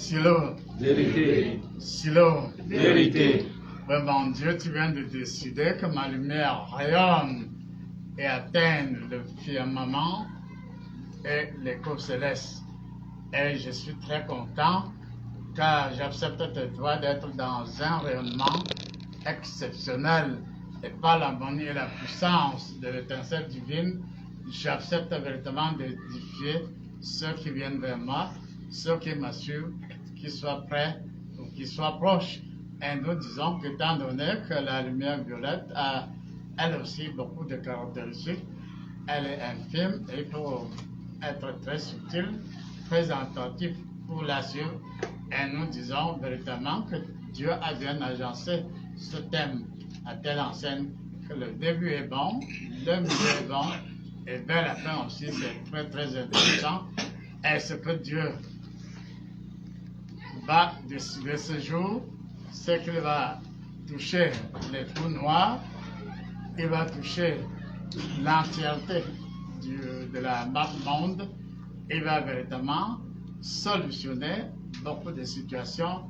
Silo. Vérité. Silo. Vérité. Oui, mon Dieu, tu viens de décider que ma lumière rayonne et atteigne le firmament et l'écho céleste. Et je suis très content car j'accepte de toi d'être dans un rayonnement exceptionnel et par l'harmonie et la puissance de l'étincelle divine. J'accepte véritablement d'édifier ceux qui viennent vers moi, ceux qui m'assurent, qu'ils soient prêts ou qu'ils soient proches. Et nous disons qu'étant donné que la lumière violette a elle aussi beaucoup de caractéristiques, elle est infime et il faut être très subtil, très attentif pour la suivre. Et nous disons véritablement que Dieu a bien agencé ce thème à telle enseigne que le début est bon, le milieu est bon, et vers la fin aussi c'est très très intéressant. Et ce que Dieu va décider ce jour, c'est qu'il va toucher les trous noirs, il va toucher l'entièreté de la map monde, il va véritablement solutionner beaucoup de situations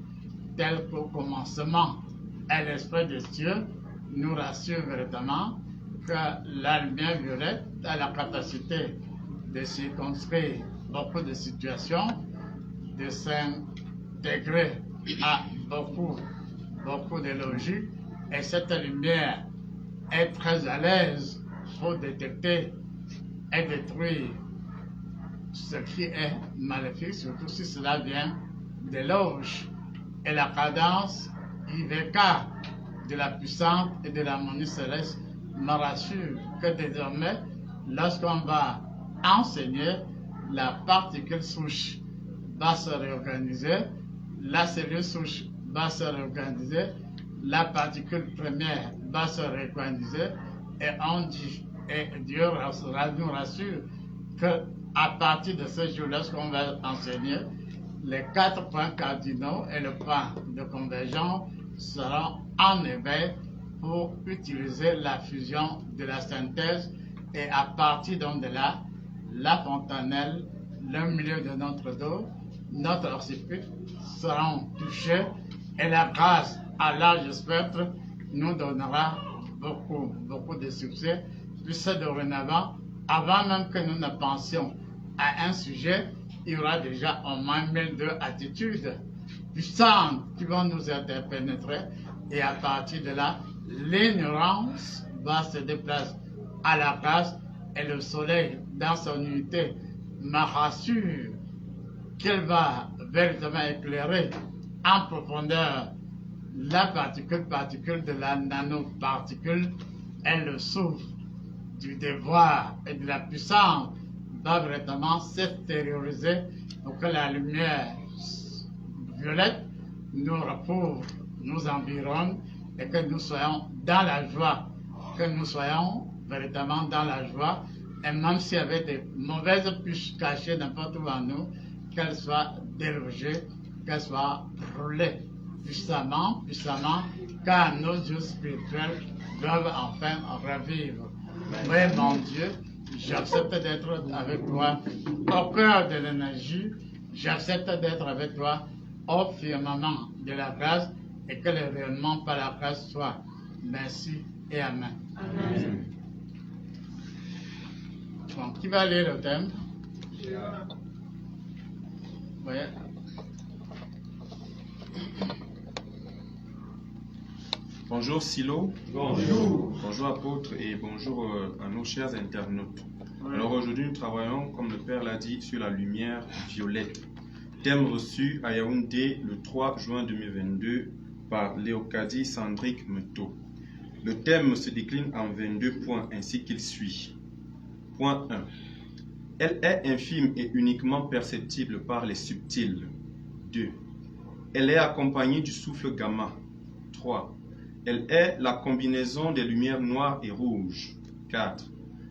telles qu'au commencement. Et l'Esprit de Dieu nous rassure véritablement que la lumière violette a la capacité de circonscrire beaucoup de situations, de s'intégrer à beaucoup de logique, et cette lumière est très à l'aise pour détecter et détruire ce qui est maléfique, surtout si cela vient des loges. Et la cadence IVK de la puissante et de l'harmonie céleste me rassure que désormais, lorsqu'on va enseigner, la particule souche va se réorganiser, la cellule souche va se réorganiser, la particule première va se réorganiser, et on dit, et Dieu nous rassure que à partir de ce jour, lorsqu'on va enseigner, les 4 points cardinaux et le point de convergence seront en éveil pour utiliser la fusion de la synthèse, et à partir donc de là, la fontanelle, le milieu de notre dos, notre occiput seront touchés, et la grâce à large spectre nous donnera beaucoup de succès, puisque dorénavant, avant même que nous ne pensions à un sujet, il y aura déjà au moins 1002 attitudes puissantes qui vont nous interpénétrer, et à partir de là, l'ignorance va se déplacer à la grâce, et le soleil dans son unité me rassure qu'il va véritablement éclairer en profondeur la particule de la nanoparticule, et le souffle du devoir et de la puissance va véritablement s'extérioriser pour que la lumière violette nous recouvre, nous environne, et que nous soyons dans la joie, que nous soyons véritablement dans la joie, et même s'il y avait des mauvaises puces cachées n'importe où en nous, qu'elles soient délogées, qu'elles soient brûlées puissamment, car nos yeux spirituels doivent enfin revivre. Oui, mon Dieu, j'accepte d'être avec toi au cœur de l'énergie, j'accepte d'être avec toi au firmament de la grâce, et que le rayonnement par la grâce soit. Merci et Amen. Amen. Bon, qui va lire le thème? Oui. Bonjour Silo. Bonjour. Bonjour apôtre, et bonjour à nos chers internautes. Oui. Alors aujourd'hui nous travaillons, comme le Père l'a dit, sur la lumière violette. Thème reçu à Yaoundé le 3 juin 2022 par Léocadie Sandrick Meto. Le thème se décline en 22 points ainsi qu'il suit. Point 1. Elle est infime et uniquement perceptible par les subtils. 2. Elle est accompagnée du souffle gamma. 3. Elle est la combinaison des lumières noires et rouges. 4.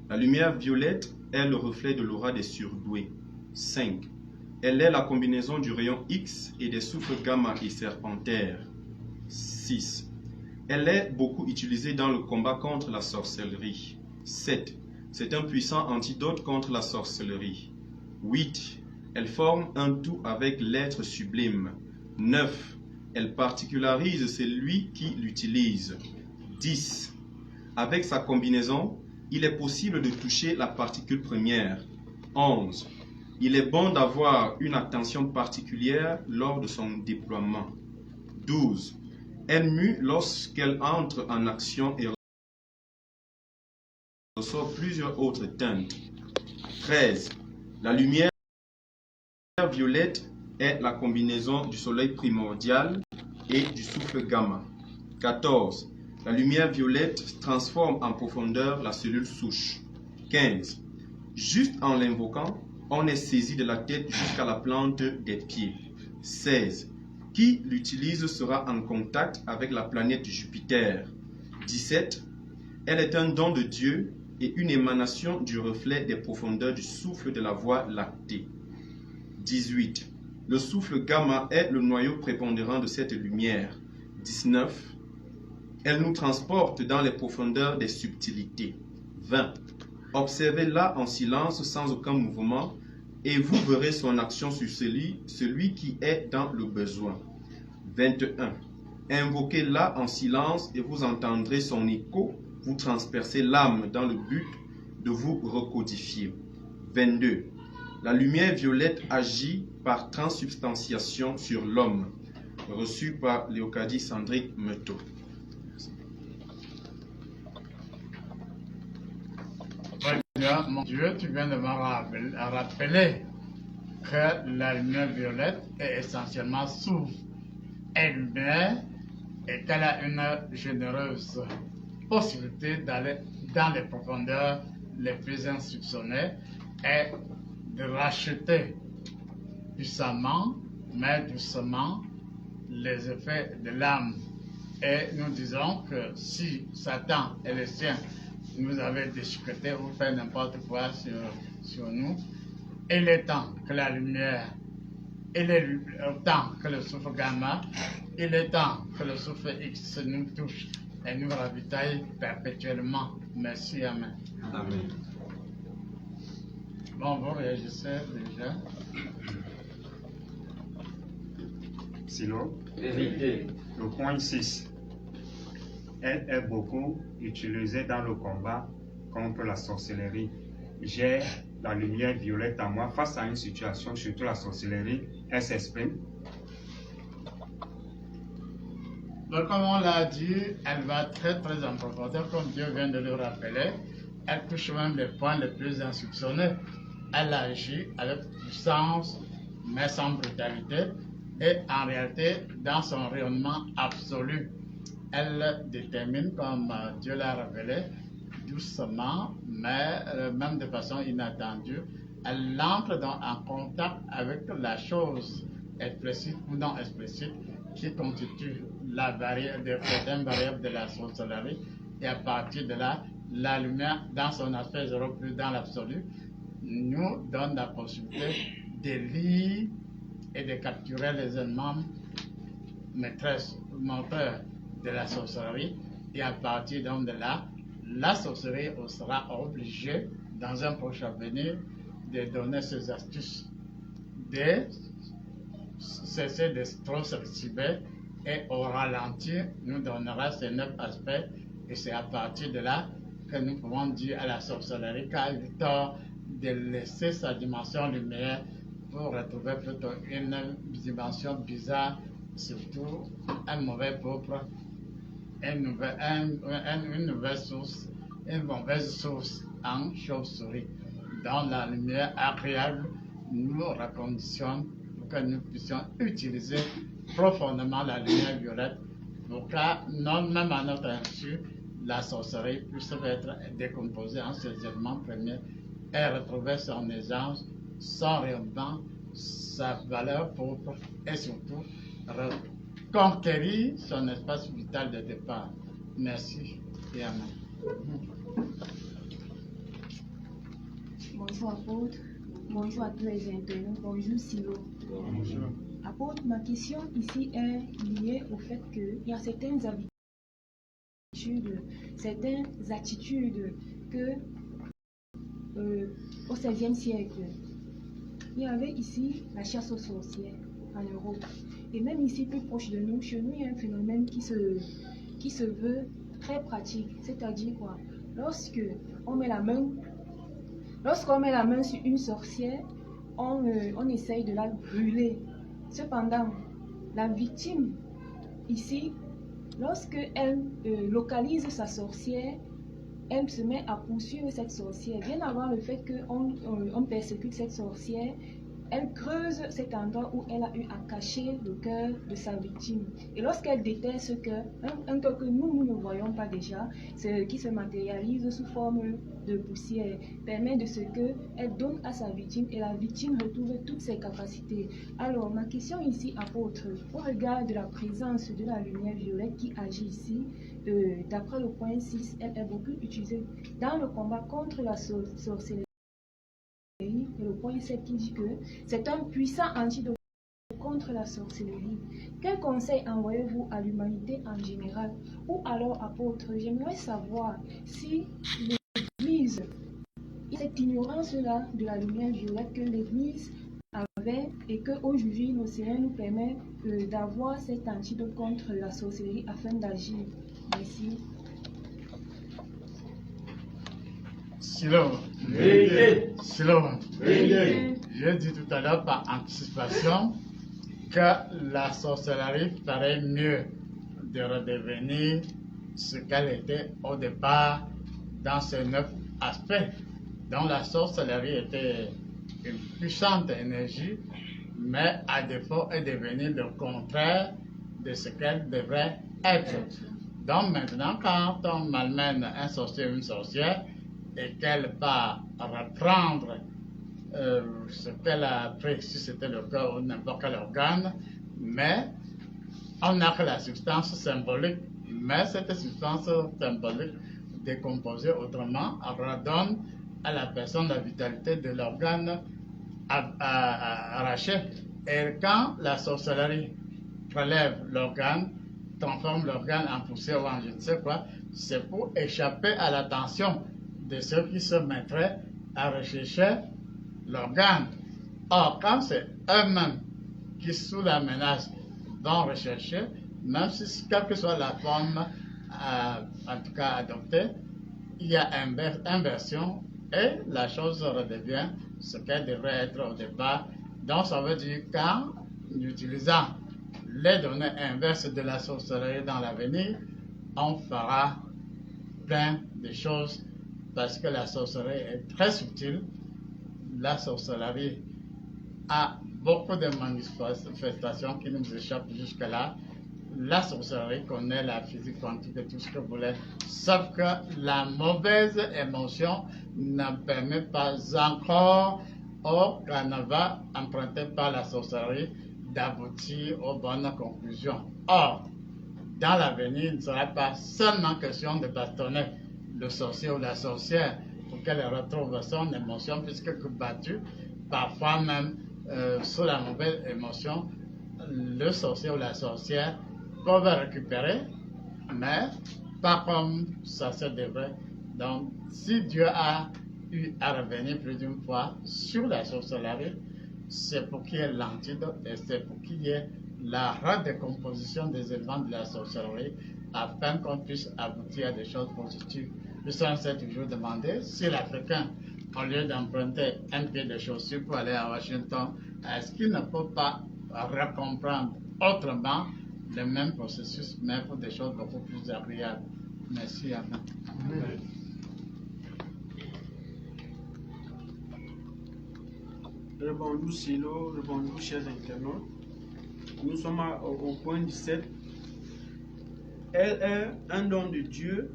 La lumière violette est le reflet de l'aura des surdoués. 5. Elle est la combinaison du rayon X et des souffles gamma et serpentaires. 6. Elle est beaucoup utilisée dans le combat contre la sorcellerie. 7. C'est un puissant antidote contre la sorcellerie. 8. Elle forme un tout avec l'être sublime. 9. Elle particularise celui qui l'utilise. 10. Avec sa combinaison, il est possible de toucher la particule première. 11. Il est bon d'avoir une attention particulière lors de son déploiement. 12. Elle mue lorsqu'elle entre en action et ressort plusieurs autres teintes. 13. La lumière violette est la combinaison du soleil primordial et du souffle gamma. 14. La lumière violette transforme en profondeur la cellule souche. 15. Juste en l'invoquant, on est saisi de la tête jusqu'à la plante des pieds. 16. Qui l'utilise sera en contact avec la planète Jupiter. 17. Elle est un don de Dieu et une émanation du reflet des profondeurs du souffle de la Voie lactée. 18. Le souffle gamma est le noyau prépondérant de cette lumière. 19. Elle nous transporte dans les profondeurs des subtilités. 20. Observez-la en silence sans aucun mouvement et vous verrez son action sur celui qui est dans le besoin. 21. Invoquez-la en silence et vous entendrez son écho vous transpercer l'âme dans le but de vous recodifier. 22. La lumière violette agit par transsubstantiation sur l'homme. Reçu par Léocadie Sandrick Meto. Mon Dieu, tu viens de me rappeler que la lumière violette est essentiellement sourde et lumière et qu'elle a une généreuse possibilité d'aller dans les profondeurs les plus insoupçonnées et de racheter puissamment, mais doucement, les effets de l'âme. Et nous disons que si Satan et les siens nous avaient déchiquetés ou fait n'importe quoi sur nous, il est temps que la lumière, il est temps que le souffle gamma, il est temps que le souffle X nous touche et nous ravitaille perpétuellement. Merci, Amen. Amen. Bon, vous réagissez déjà. Silo. Vérité. Le point 6. Elle est beaucoup utilisée dans le combat contre la sorcellerie. J'ai la lumière violette en moi face à une situation, surtout la sorcellerie. Elle s'exprime. Donc, comme on l'a dit, elle va très très en profondeur, comme Dieu vient de le rappeler. Elle touche même les points les plus insoupçonnés. Elle agit avec puissance, mais sans brutalité. Et en réalité, dans son rayonnement absolu, elle détermine, comme Dieu l'a révélé, doucement, mais même de façon inattendue, elle entre en contact avec la chose explicite ou non explicite qui constitue la variable, certaines variables de la sorcellerie. Et à partir de là, la lumière, dans son aspect zéro plus dans l'absolu, nous donne la possibilité de lire et de capturer les éléments maîtresses, moteurs de la sorcellerie. Et à partir donc de là, la sorcellerie sera obligée, dans un proche avenir, de donner ses astuces, de cesser de trop s'exhiber et au ralenti, nous donnera ces 9 aspects. Et c'est à partir de là que nous pouvons dire à la sorcellerie qu'a eu tort de laisser sa dimension lumière pour retrouver plutôt une dimension bizarre, surtout un mauvais peuple, une mauvaise source en chauve-souris. Dans la lumière agréable, nous reconditionne pour que nous puissions utiliser profondément la lumière violette pour que, non, même à notre insu, la sorcellerie puisse être décomposée en ses éléments premiers et retrouver son essence, son rayonnement, sa valeur propre et surtout conquérir son espace vital de départ. Merci et Amen. Bonjour apôtre, bonjour à tous les internautes, bonjour Silo. Bonjour. Apôtre, ma question ici est liée au fait qu'il y a certaines attitudes que au XVIe siècle, il y avait ici la chasse aux sorcières en Europe. Et même ici, plus proche de nous, chez nous, il y a un phénomène qui se veut très pratique. C'est-à-dire quoi? Lorsqu'on met la main sur une sorcière, on essaye de la brûler. Cependant, la victime, ici, lorsqu'elle localise sa sorcière, elle se met à poursuivre cette sorcière. Bien avant le fait qu'on persécute cette sorcière, elle creuse cet endroit où elle a eu à cacher le cœur de sa victime. Et lorsqu'elle déterre ce cœur, un cœur que nous ne voyons pas déjà, qui se matérialise sous forme de poussière, permet de ce qu'elle donne à sa victime et la victime retrouve toutes ses capacités. Alors, ma question ici, apôtre, au regard de la présence de la lumière violette qui agit ici, d'après le point 6, elle est beaucoup utilisée dans le combat contre la sorcellerie. Et le point 7 qui dit que c'est un puissant antidote contre la sorcellerie. Quel conseil envoyez-vous à l'humanité en général? Ou alors, apôtre, j'aimerais savoir si l'Église, cette ignorance-là de la lumière violette que l'Église avait et qu'aujourd'hui l'océan nous permet d'avoir cet antidote contre la sorcellerie afin d'agir. Merci. Silo. Silo. J'ai dit tout à l'heure par anticipation que la sorcellerie ferait mieux de redevenir ce qu'elle était au départ dans ces 9 aspects, dont la sorcellerie était une puissante énergie, mais à défaut est devenue le contraire de ce qu'elle devrait être. Donc maintenant, quand on malmène un sorcier ou une sorcière, et qu'elle va reprendre ce qu'elle a pris, si c'était le cœur ou n'importe quel organe, mais on n'a que la substance symbolique, mais cette substance symbolique décomposée autrement redonne à la personne la vitalité de l'organe arraché. Et quand la sorcellerie prélève l'organe, transforme l'organe en poussière ou en je ne sais quoi, c'est pour échapper à l'attention de ceux qui se mettraient à rechercher l'organe. Or, quand c'est eux-mêmes qui, sous la menace, vont rechercher, même si quelle que soit la forme, en tout cas adoptée, il y a inversion et la chose redevient ce qu'elle devrait être au départ. Donc, ça veut dire qu'en utilisant les données inverses de la sorcellerie dans l'avenir, on fera plein de choses. Parce que la sorcellerie est très subtile, la sorcellerie a beaucoup de manifestations qui nous échappent jusque-là. La sorcellerie connaît la physique quantique et tout ce que vous voulez, sauf que la mauvaise émotion ne permet pas encore au carnaval emprunté par la sorcellerie d'aboutir aux bonnes conclusions. Or, dans l'avenir, il ne sera pas seulement question de bastonner le sorcier ou la sorcière pour qu'elle retrouve son émotion, puisque battu, parfois même sous la mauvaise émotion, le sorcier ou la sorcière peuvent récupérer, mais pas comme ça se devrait. Donc, si Dieu a eu à revenir plus d'une fois sur la sorcellerie, c'est pour qu'il y ait l'antidote et c'est pour qu'il y ait la redécomposition des éléments de la sorcellerie afin qu'on puisse aboutir à des choses positives. Le sens s'est toujours demandé si l'Africain, au lieu d'emprunter un pied de chaussure pour aller à Washington, est-ce qu'il ne peut pas recomprendre autrement le même processus, mais pour des choses beaucoup plus agréables. Merci. Amen. Rebondou Silo, rebondou chers internautes. Nous sommes au point 17. Elle est un don de Dieu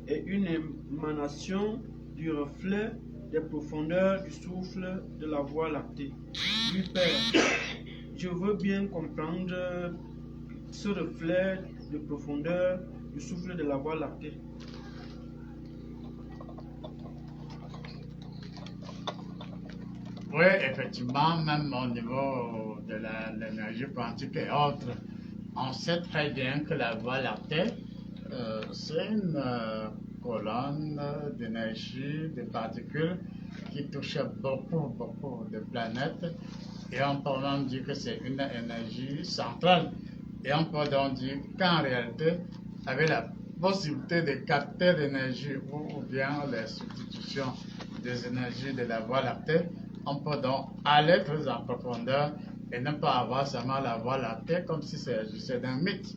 et une émanation du reflet des profondeurs du souffle de la Voie lactée. Oui, Père, je veux bien comprendre ce reflet de profondeur du souffle de la Voie lactée. Oui, effectivement, même au niveau de l'énergie quantique et autres, on sait très bien que la Voie lactée, c'est une colonne d'énergie, de particules qui touche beaucoup de planètes. Et on peut même dire que c'est une énergie centrale. Et on peut donc dire qu'en réalité, avec la possibilité de capter l'énergie ou bien les substitutions des énergies de la Voie lactée, on peut donc aller plus en profondeur et ne pas avoir seulement la Voie lactée comme si c'est un mythe.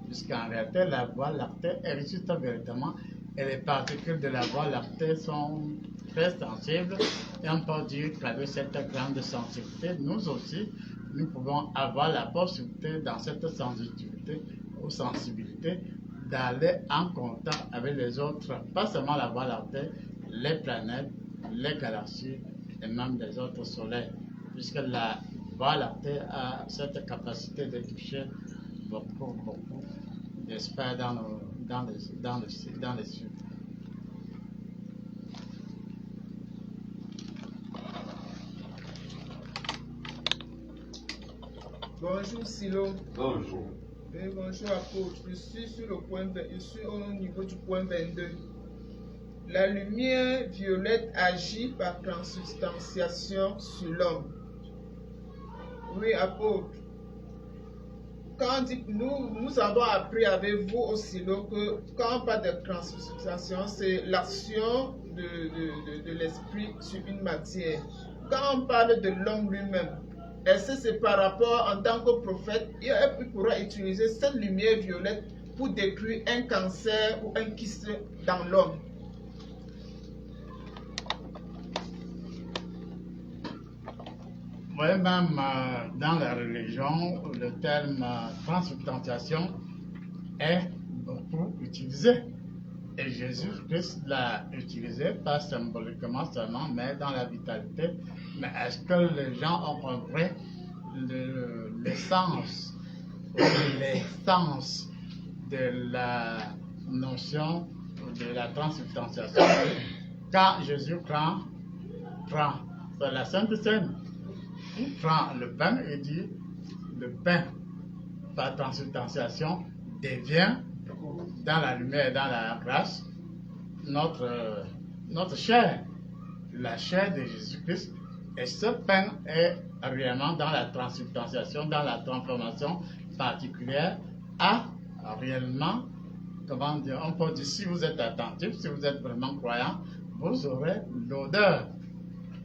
Puisqu'en réalité, la Voie lactée existe véritablement et les particules de la Voie lactée sont très sensibles. Et on peut dire qu'avec cette grande sensibilité, nous aussi, nous pouvons avoir la possibilité dans cette sensibilité ou sensibilité d'aller en contact avec les autres, pas seulement la Voie lactée, les planètes, les galaxies et même les autres soleils, puisque la Voie lactée a cette capacité de toucher beaucoup d'espace dans les cieux. Bonjour Silo. Bonjour. Et bonjour apôtre. Je suis au niveau du point 22. La lumière violette agit par transubstantiation sur l'homme. Oui, apôtre. Quand on dit, nous avons appris avec vous au Silo que quand on parle de transubstantiation, c'est l'action de l'esprit sur une matière. Quand on parle de l'homme lui-même, est-ce que c'est par rapport en tant que prophète, il pourra utiliser cette lumière violette pour détruire un cancer ou un kyste dans l'homme? Oui, même dans la religion, le terme transubstantiation est beaucoup utilisé. Et Jésus-Christ l'a utilisé, pas symboliquement seulement, mais dans la vitalité. Mais est-ce que les gens ont compris l'essence de la notion de la transubstantiation? Quand Jésus prend c'est la Sainte Seine, il prend le pain et dit, le pain par transubstantiation devient dans la lumière et dans la grâce notre chair, la chair de Jésus-Christ. Et ce pain est réellement dans la transubstantiation, dans la transformation particulière, a réellement, comment dire, on peut dire, si vous êtes attentif, si vous êtes vraiment croyant, vous aurez l'odeur.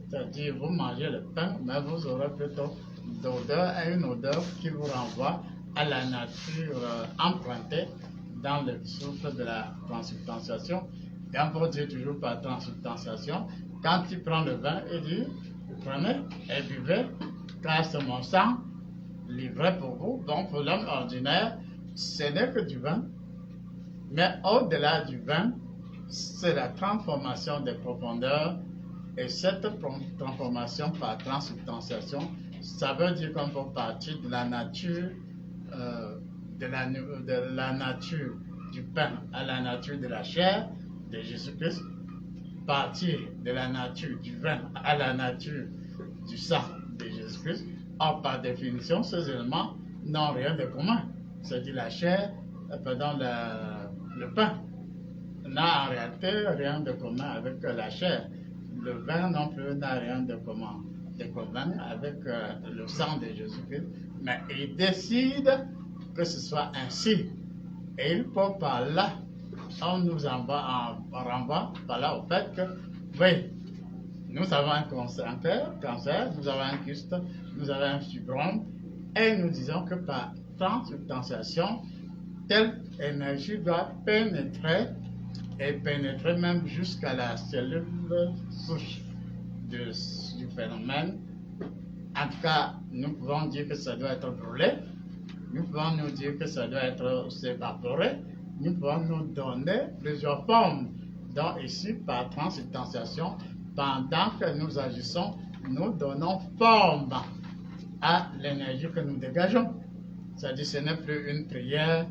C'est-à-dire, vous mangez le pain, mais vous aurez plutôt l'odeur, et une odeur qui vous renvoie à la nature empruntée dans le souffle de la transubstantiation. Et on peut dire toujours par transubstantiation, quand il prend le vin, il dit, prenez et buvez, car c'est mon sang livré pour vous. Donc pour l'homme ordinaire, ce n'est que du vin. Mais au-delà du vin, c'est la transformation des profondeurs. Et cette transformation par transubstantiation, ça veut dire qu'on peut partir de la nature de la nature du pain à la nature de la chair de Jésus-Christ, partir de la nature du vin à la nature du sang de Jésus-Christ. Or, par définition, ces éléments n'ont rien de commun. C'est-à-dire la chair, le pain n'a en réalité rien de commun avec la chair. Le vin non plus n'a rien de commun avec le sang de Jésus-Christ. Mais il décide que ce soit ainsi. Et il peut par là, on nous renvoie par là au fait que, oui, nous avons un cancer, nous avons un kyste, nous avons un fibrome, et nous disons que par transubstantiation, telle énergie doit pénétrer, et pénétrer même jusqu'à la cellule souche du phénomène. En tout cas, nous pouvons dire que ça doit être brûlé, nous pouvons nous dire que ça doit être s'évaporer, nous pouvons nous donner plusieurs formes. Donc ici, par transubstantiation, pendant que nous agissons, nous donnons forme à l'énergie que nous dégageons. C'est-à-dire que ce n'est plus une prière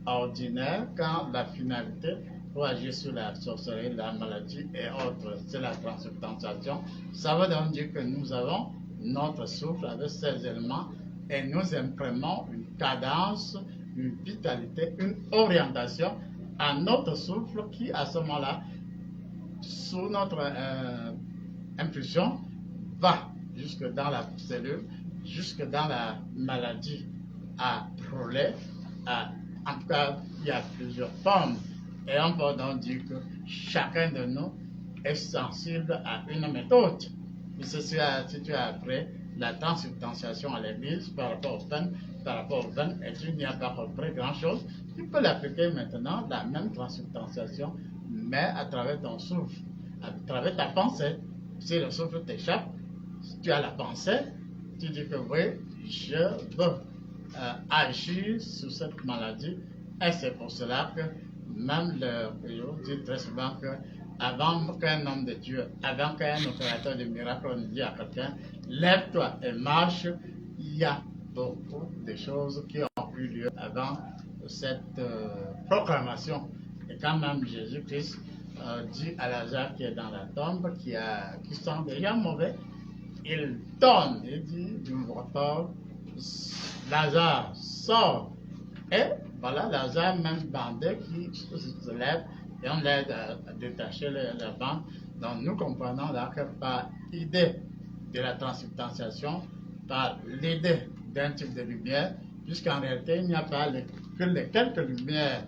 ordinaire quand la finalité pour agir sur la sorcellerie, la maladie et autres, c'est la transubstantiation. Ça veut donc dire que nous avons notre souffle avec ces éléments et nous imprimons une cadence, une vitalité, une orientation à notre souffle qui, à ce moment-là, sous notre impulsion va jusque dans la cellule, jusque dans la maladie à Prolet. En tout cas, il y a plusieurs formes. Et on peut donc dire que chacun de nous est sensible à une méthode. Si tu as appris la transsubstantiation à l'église par rapport aux peines, par rapport aux veines, et tu n'y as pas compris grand-chose, tu peux l'appliquer maintenant, la même transsubstantiation, mais à travers ton souffle, à travers ta pensée. Si le souffle t'échappe, si tu as la pensée, tu dis que oui, je veux agir sur cette maladie. Et c'est pour cela que même le dit très souvent que avant qu'un homme de Dieu, avant qu'un opérateur de miracle ne dise à quelqu'un, lève-toi et marche, il y a beaucoup de choses qui ont eu lieu avant cette proclamation. Et quand même Jésus-Christ dit à Lazare qui est dans la tombe, qui sent déjà mauvais, il donne, il dit d'une voix forte, Lazare, sort. Et voilà, Lazare, même bandé, qui se lève et on l'aide à détacher la bande. Donc nous comprenons là que par l'idée de la transsubstantiation, par l'idée d'un type de lumière, puisqu'en réalité il n'y a pas que les quelques lumières,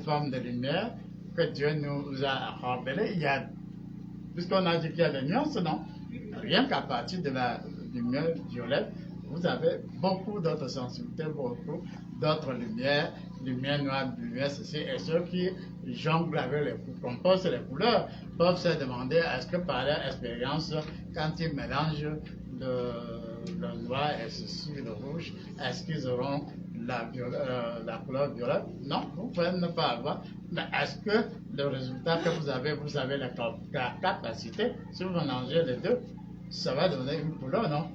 formes de lumière que Dieu nous a révélées. Il y a, puisqu'on a dit qu'il y a des nuances, non? Rien qu'à partir de la lumière violette, vous avez beaucoup d'autres sensibilités, beaucoup d'autres lumières, lumière noire, lumière ceci, et ceux qui jonglent avec les composent les couleurs peuvent se demander est-ce que par leur expérience, quand ils mélangent le noir et ceci, le rouge, est-ce qu'ils auront la couleur violette? Non, vous pouvez ne pas avoir, mais est-ce que le résultat que vous avez la capacité, si vous mélangez les deux, ça va donner une couleur, non?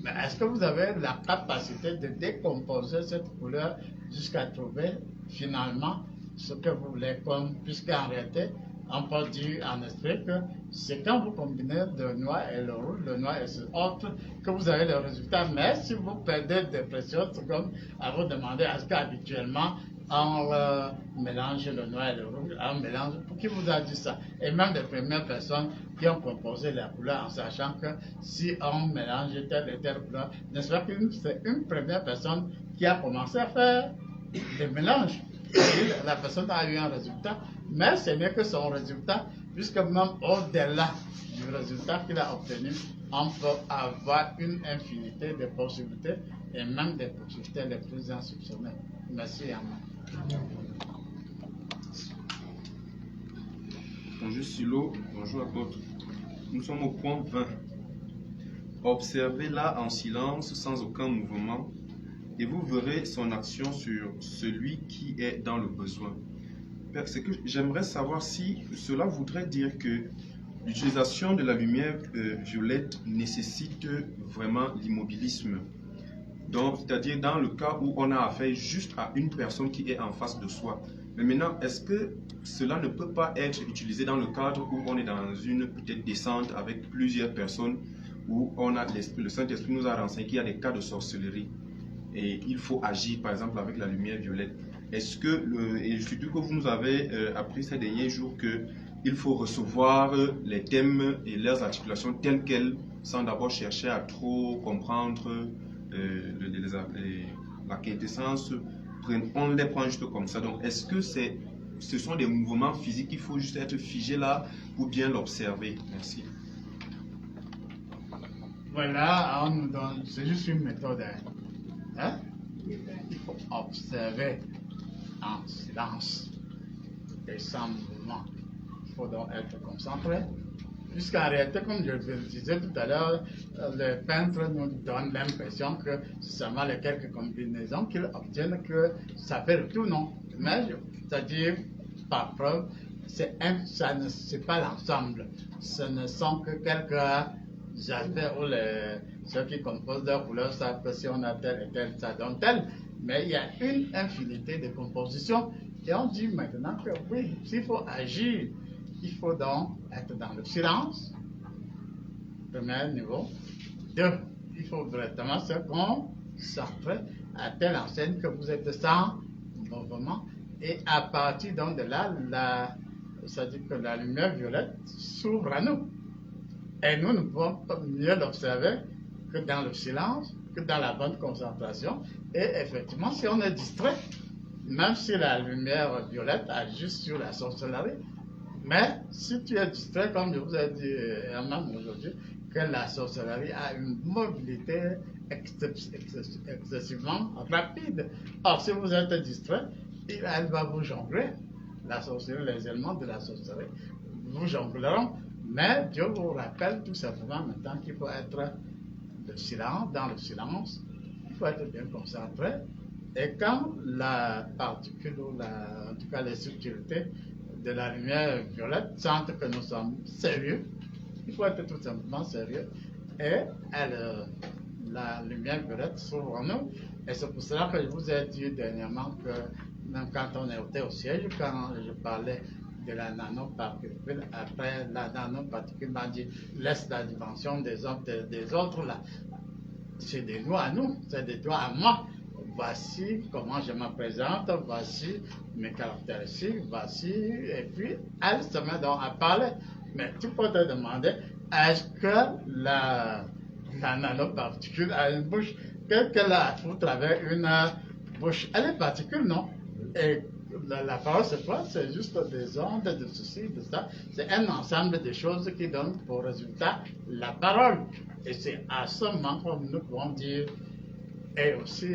Mais est-ce que vous avez la capacité de décomposer cette couleur jusqu'à trouver finalement ce que vous voulez, puisqu'en réalité, on peut dire en esprit que c'est quand vous combinez le noir et le rouge, le noir et autre, que vous avez le résultat. Mais si vous perdez des précieux, c'est comme à vous demander est-ce qu'habituellement on mélange le noir et le rouge, on mélange, pour qui vous a dit ça? Et même les premières personnes qui ont composé la couleur en sachant que si on mélange telle et telle couleur, n'est-ce pas que c'est une première personne qui a commencé à faire des mélanges. La personne a eu un résultat, mais ce n'est que son résultat, puisque même au-delà du résultat qu'il a obtenu, on peut avoir une infinité de possibilités et même des possibilités les plus insoupçonnées. Merci Yann. Bonjour Silo, bonjour à tous. Nous sommes au point 20. Observez-la en silence, sans aucun mouvement, et vous verrez son action sur celui qui est dans le besoin. C'est que j'aimerais savoir si cela voudrait dire que l'utilisation de la lumière violette nécessite vraiment l'immobilisme. Donc, c'est-à-dire dans le cas où on a affaire juste à une personne qui est en face de soi. Mais maintenant, est-ce que cela ne peut pas être utilisé dans le cadre où on est dans une peut-être descente avec plusieurs personnes, où on a le Saint-Esprit nous a renseigné qu'il y a des cas de sorcellerie et il faut agir par exemple avec la lumière violette. Est-ce que, et surtout que vous nous avez appris ces derniers jours qu'il faut recevoir les thèmes et leurs articulations telles quelles sans d'abord chercher à trop comprendre la quintessence, on les prend juste comme ça. Donc, est-ce que ce sont des mouvements physiques qu'il faut juste être figé là ou bien l'observer? Merci. Voilà, on nous donne, c'est juste une méthode. Hein? Il faut observer en silence et sans mouvement. Il faut donc être concentré. Puisqu'en réalité, comme je le disais tout à l'heure, les peintres nous donnent l'impression que c'est seulement les quelques combinaisons qu'ils obtiennent que ça fait le tout, non? Mais, c'est-à-dire, par preuve, c'est pas l'ensemble. Ce ne sont que quelques aspects où ceux qui composent leurs couleurs savent que si on a tel et tel, ça donne tel. Mais il y a une infinité de compositions. Et on dit maintenant que oui, s'il faut agir, il faut donc être dans le silence, premier niveau. Deux, il faut directement se concentrer à telle enseigne que vous êtes sans mouvement. Et à partir donc de là, c'est-à-dire que la lumière violette s'ouvre à nous. Et nous ne pouvons pas mieux l'observer que dans le silence, que dans la bonne concentration. Et effectivement, si on est distrait, même si la lumière violette agit sur la sorcellerie, mais si tu es distrait, comme je vous ai dit même aujourd'hui, que la sorcellerie a une mobilité excessivement rapide. Or, si vous êtes distrait, elle va vous jongler. La sorcellerie, les éléments de la sorcellerie vous jongleront. Mais Dieu vous rappelle tout simplement maintenant qu'il faut être dans le silence, il faut être bien concentré. Et quand la particule, ou en tout cas les subtilités de la lumière violette sentent que nous sommes sérieux, il faut être tout simplement sérieux. Et la lumière violette s'ouvre en nous. Et c'est pour cela que je vous ai dit dernièrement que même quand on était au siège, quand je parlais de la nanoparticule, après la nanoparticule m'a dit laisse la dimension des autres là. C'est des doigts à nous, c'est des doigts à moi. Voici comment je me présente, voici mes caractéristiques, voici, et puis elle se met donc à parler. Mais tu peux te demander, est-ce que la nanoparticule a une bouche? Qu'elle a à foutre avec une bouche? Elle est particule, non? Et la parole, c'est quoi? C'est juste des ondes, de ceci, de ça. C'est un ensemble de choses qui donnent pour résultat la parole. Et c'est à ce moment que nous pouvons dire, et aussi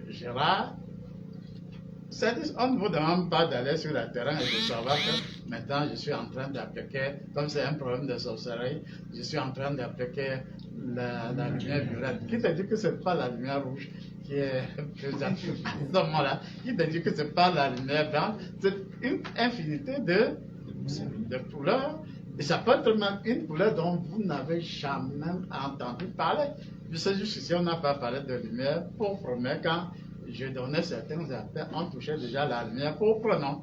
Gérard, on ne vous demande pas d'aller sur le terrain et de savoir que maintenant je suis en train d'appliquer, comme c'est un problème de sorcellerie, je suis en train d'appliquer la lumière violette. Qui te dit que ce n'est pas la lumière rouge qui est plus active à ce moment-là? Qui te dit que ce n'est pas la lumière blanche? C'est une infinité de couleurs. Et ça peut être même une couleur dont vous n'avez jamais entendu parler. Je sais juste ici, on n'a pas parlé de lumière pourpre, mais quand je donnais certains appels, on touchait déjà la lumière pourpre, non?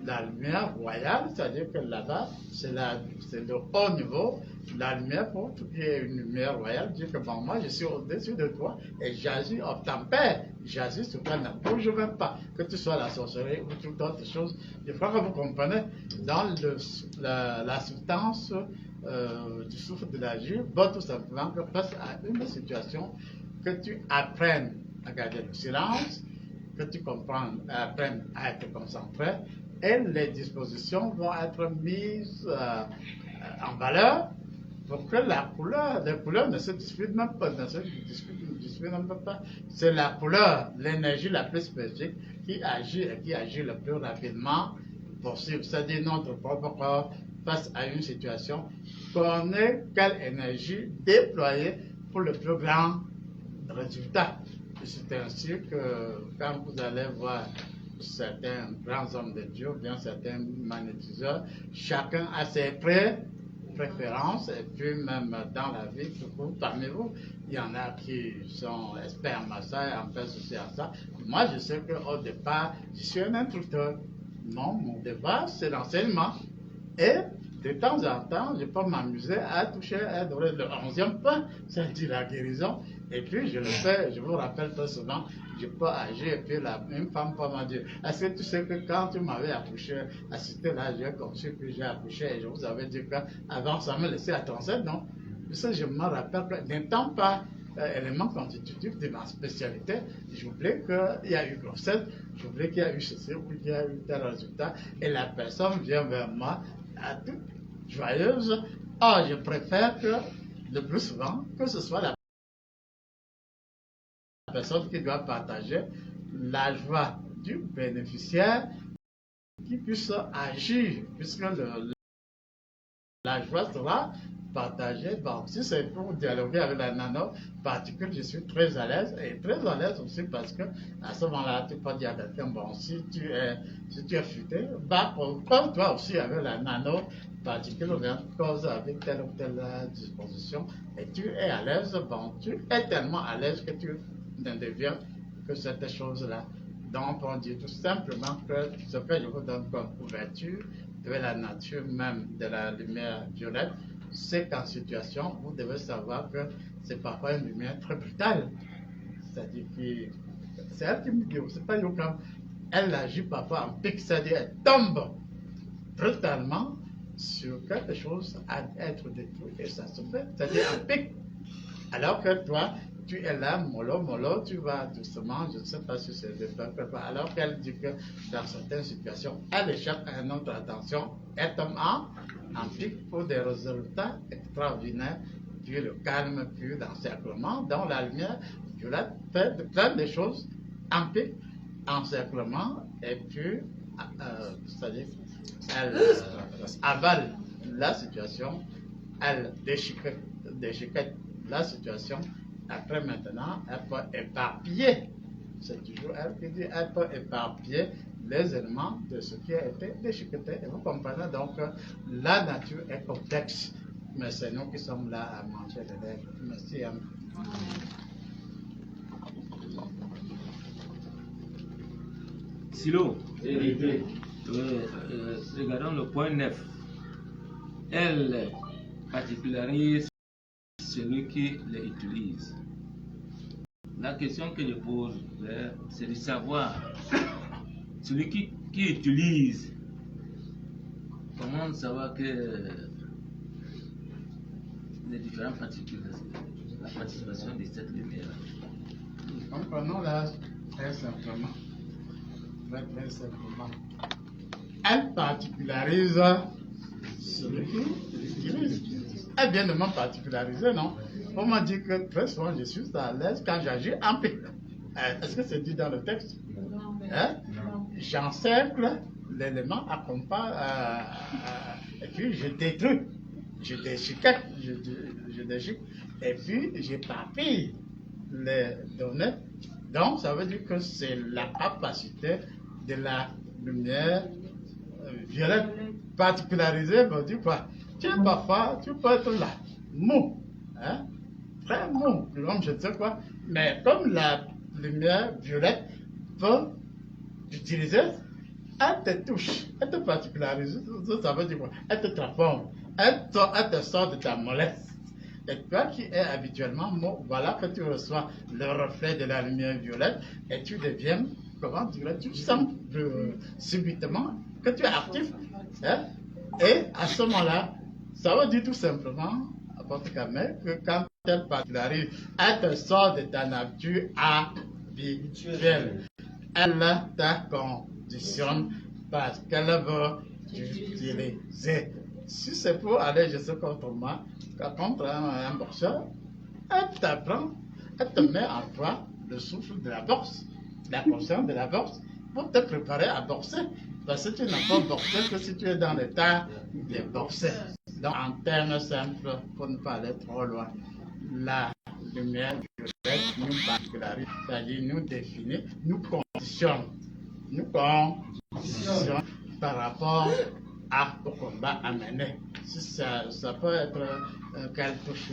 La lumière royale, c'est-à-dire que là-bas, c'est le haut niveau. La lumière pourpre, qui est une lumière royale, dit que bon, moi je suis au-dessus de toi et j'agis obtempère, j'agis sur toi, ne bouge même pas, que tu sois la sorcellerie ou toute autre chose. Je crois que vous comprenez, dans la substance du souffle de la vie, tout simplement que face à une situation, que tu apprennes à garder le silence, que tu apprennes à être concentré, et les dispositions vont être mises en valeur pour que les couleurs ne se disputent même pas, C'est la couleur, l'énergie la plus spécifique qui agit le plus rapidement possible. C'est-à-dire notre propre corps face à une situation, connaît quelle énergie déployer pour le plus grand résultat. C'est ainsi que quand vous allez voir certains grands hommes de Dieu, bien certains magnétiseurs, chacun a ses préférences, et puis même dans la vie, parmi vous, il y en a qui sont experts en massage, en fait ceci, en ça. Moi, je sais qu'au départ, je suis un instructeur. Non, mon débat, c'est l'enseignement. Et de temps en temps, je peux m'amuser à toucher le 11e point, c'est-à-dire la guérison. Et puis, je le fais, je vous rappelle très souvent, je peux agir, et puis une femme peut me dire, est-ce que tu sais que quand tu m'avais accouché, assisté là, j'ai conçu, puis j'ai accouché, et je vous avais dit qu'avant, ça me laissait à 37, non? Je me rappelle que n'étant pas élément constitutif de ma spécialité, j'oublie qu'il y a eu grossesse, j'oublie qu'il y a eu ceci, puis qu'il y a eu tel résultat, et la personne vient vers moi, à toute joyeuse. Or, je préfère que, le plus souvent, que ce soit la personne qui doit partager la joie du bénéficiaire qui puisse agir, puisque la joie sera partagée. Bon, si c'est pour dialoguer avec la nanoparticule, je suis très à l'aise, et très à l'aise aussi parce que à ce moment-là, tu peux dire à quelqu'un, bon, si tu es futé, comme toi aussi avec la nanoparticule, ou bien cause avec telle ou telle disposition, et tu es à l'aise, bon, tu es tellement à l'aise que tu ne deviens que cette chose-là. Donc, on dit tout simplement que ce que je vous donne comme couverture de la nature même de la lumière violette, c'est qu'en situation, vous devez savoir que c'est parfois une lumière très brutale. C'est-à-dire que c'est elle qui me dit, c'est pas Yokam. Elle agit parfois en pic, c'est-à-dire elle tombe brutalement sur quelque chose à être détruit et ça se fait, c'est-à-dire un pic. Alors que toi, tu es là, mollo, tu vas doucement, je ne sais pas si c'est alors qu'elle dit que dans certaines situations, elle échappe à notre attention, elle tombe en pic pour des résultats extraordinaires, puis le calme, puis l'encerclement, dans la lumière violette fait plein de choses, en pic, encerclement, et puis, c'est-à-dire, elle avale la situation, elle déchiquette la situation. Après maintenant, elle peut éparpiller, c'est toujours elle qui dit, elle peut éparpiller les éléments de ce qui a été déchiqueté. Et vous comprenez donc que la nature est complexe, mais c'est nous qui sommes là à manger les lèvres. Merci. Silo, regardons le point 9. Elle particularise celui qui les utilise. La question que je pose, c'est de savoir celui qui utilise, comment savoir que les différentes la participation de cette lumière. Comprenons là très simplement. Très simplement. Elle particularise celui qui utilise. Elle vient de me particulariser, non? On m'a dit que très souvent je suis à l'aise quand j'agis en pic. Est-ce que c'est dit dans le texte? Hein? J'encercle l'élément accompagne et puis je détruis, je déchiquette, je déchique, et puis j'éparpille les données. Donc ça veut dire que c'est la capacité de la lumière violette particularisée, veut dire quoi? Tu es parfois, tu peux être là, mou, hein? Très mou, comme je ne sais quoi, mais comme la lumière violette peut utiliser, elle te touche, elle te particularise, ça veut dire quoi? Elle te transforme, elle te sort de ta mollesse. Et toi qui es habituellement mou, voilà que tu reçois le reflet de la lumière violette et tu deviens, comment dire, tu sens subitement que tu es actif, hein? Et à ce moment-là, ça veut dire tout simplement, à votre caméra, que quand elle particularise, elle te sort de ta nature habituelle. Elle te conditionne parce qu'elle veut t'utiliser. Si c'est pour aller, je sais contre moi, contre un boxeur, elle t'apprend, elle te met en toi le souffle de la boxe, la conscience de la boxe, pour te préparer à boxer. Parce que tu n'as pas boxé que si tu es dans l'état de boxer. Donc, en termes simples, pour ne pas aller trop loin, la lumière violette nous particularise, c'est-à-dire nous définit, nous conditionne par rapport au combat à mener. Si ça peut être qu'elle touche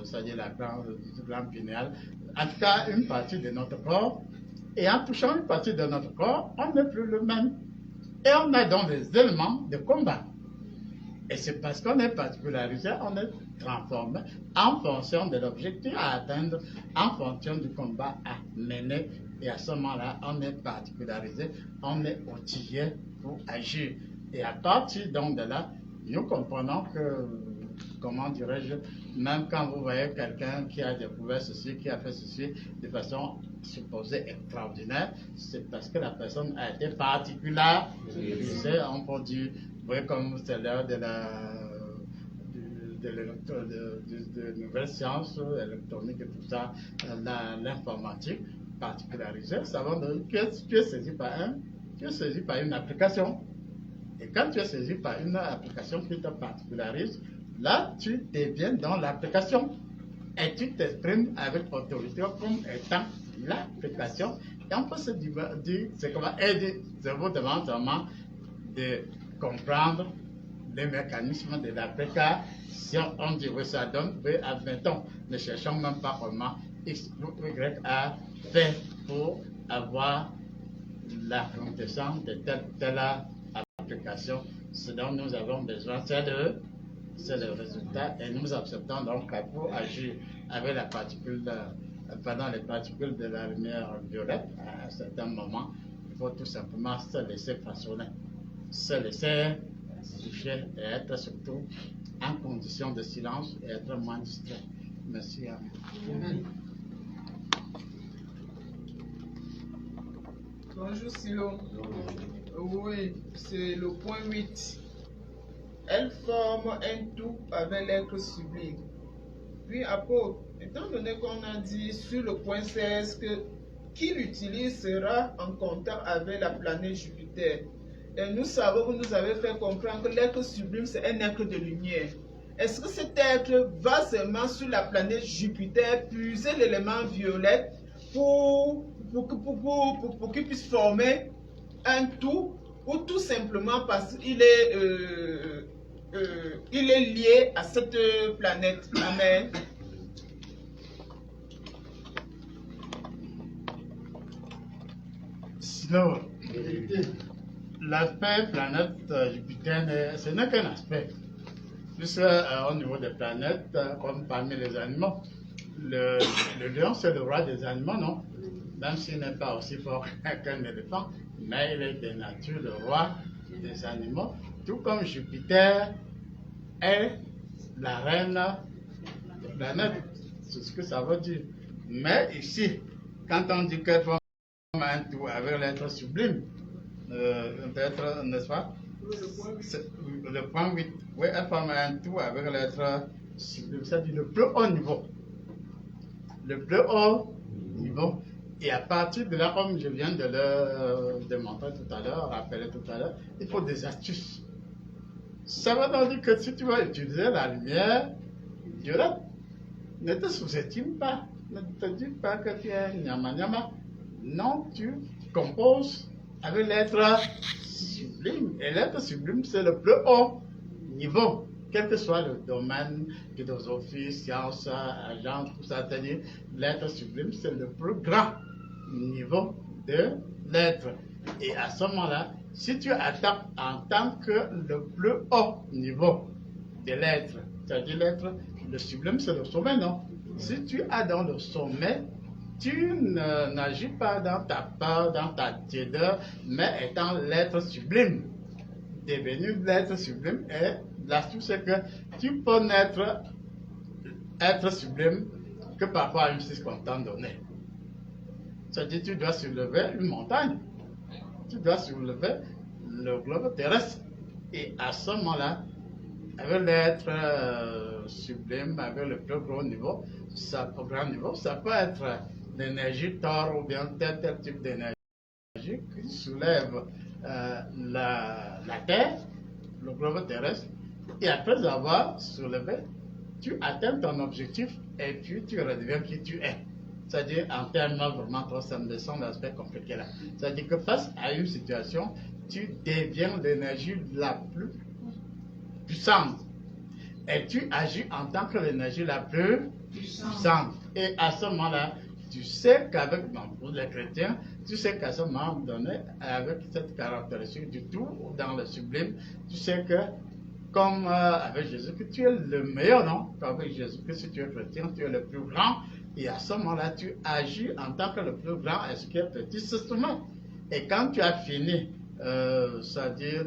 c'est-à-dire la glande pinéale, en tout cas une partie de notre corps, et en touchant une partie de notre corps, on n'est plus le même. Et on a donc des éléments de combat. Et c'est parce qu'on est particularisé, on est transformé en fonction de l'objectif à atteindre, en fonction du combat à mener. Et à ce moment-là, on est particularisé, on est outillé pour agir. Et à partir donc de là, nous comprenons que, comment dirais-je, même quand vous voyez quelqu'un qui a découvert ceci, qui a fait ceci de façon supposée extraordinaire, c'est parce que la personne a été particulière. On peut dire, vous voyez comme c'est l'heure de nouvelles sciences électroniques et tout ça, l'informatique particularisée, ça va dire que tu es saisi par une application. Et quand tu es saisi par une application qui te particularise, là, tu deviens dans l'application et tu t'exprimes avec autorité comme étant l'application. Et on peut se dire, c'est comment aider, je vous demande vraiment de comprendre les mécanismes de l'application. On dit, oui, ça donne, oui, admettons, ne cherchons même pas comment X ou Y a fait pour avoir la quintessence de telle application. Ce dont nous avons besoin, c'est le résultat, et nous acceptons donc pour agir avec la particule, pendant les particules de la lumière violette, à un certain moment, il faut tout simplement se laisser façonner, se laisser toucher et être surtout en condition de silence et être moins distrait. Merci. Amen. Bonjour Silo. Oui, c'est le point 8. Elle forme un tout avec l'être sublime. Puis apôtre, étant donné qu'on a dit sur le point 16 que qui l'utilise sera en contact avec la planète Jupiter. Et nous savons, vous nous avez fait comprendre que l'être sublime c'est un être de lumière. Est-ce que cet être va seulement sur la planète Jupiter puiser l'élément violet pour qu'il puisse former un tout, ou tout simplement parce qu'il est, il est lié à cette planète? Amen. Sinon, l'aspect planète Jupiter, ce n'est qu'un aspect. Puisque au niveau des planètes, comme parmi les animaux, le lion c'est le roi des animaux, non? Même s'il n'est pas aussi fort qu'un éléphant, mais il est de nature le roi des animaux, tout comme Jupiter est la reine des planètes. C'est ce que ça veut dire. Mais ici, quand on dit qu'elle forme un tout avec l'être sublime, peut-être, n'est-ce pas? Le point 8, oui, elle forme un tout avec l'être sublime, c'est-à-dire le plus haut niveau. Le plus haut niveau. Et à partir de là, comme je viens de le démontrer tout à l'heure, rappeler tout à l'heure, il faut des astuces. Ça veut donc dire que si tu vas utiliser la lumière violette, ne te sous-estime pas. Ne te dis pas que tu es nyama nyama. Non, tu composes avec l'être sublime. Et l'être sublime, c'est le plus haut niveau. Quel que soit le domaine, philosophie, science, agence, tout ça, c'est-à-dire l'être sublime, c'est le plus grand niveau de l'être. Et à ce moment-là, si tu attaques en tant que le plus haut niveau de l'être, c'est-à-dire l'être, le sublime, c'est le sommet, non? Si tu es dans le sommet, tu n'agis pas dans ta peur, dans ta tiédeur, mais étant l'être sublime. Devenu l'être sublime, et l'astuce c'est que tu peux naître être sublime que parfois à une circonstance donnée. C'est-à-dire que tu dois soulever une montagne, tu dois soulever le globe terrestre. Et à ce moment-là, avec l'être sublime, avec le plus gros niveau, au grand niveau, ça peut être l'énergie Thor ou bien tel type d'énergie qui soulève la Terre, le globe terrestre, et après avoir soulevé, tu atteins ton objectif et puis tu redeviens qui tu es. C'est-à-dire en termes vraiment trop simples, sans l'aspect compliqué là. C'est-à-dire que face à une situation, tu deviens l'énergie la plus puissante. Et tu agis en tant que l'énergie la plus puissante. Et à ce moment-là, tu sais qu'avec, pour les chrétiens, tu sais qu'à ce moment donné, avec cette caractéristique du tout dans le sublime, tu sais que, comme avec Jésus, que tu es le meilleur, non? Qu'avec Jésus, que si tu es chrétien, tu es le plus grand. Et à ce moment-là, tu agis en tant que le plus grand et ce qui est petit, c'est seulement. Et quand tu as fini, c'est-à-dire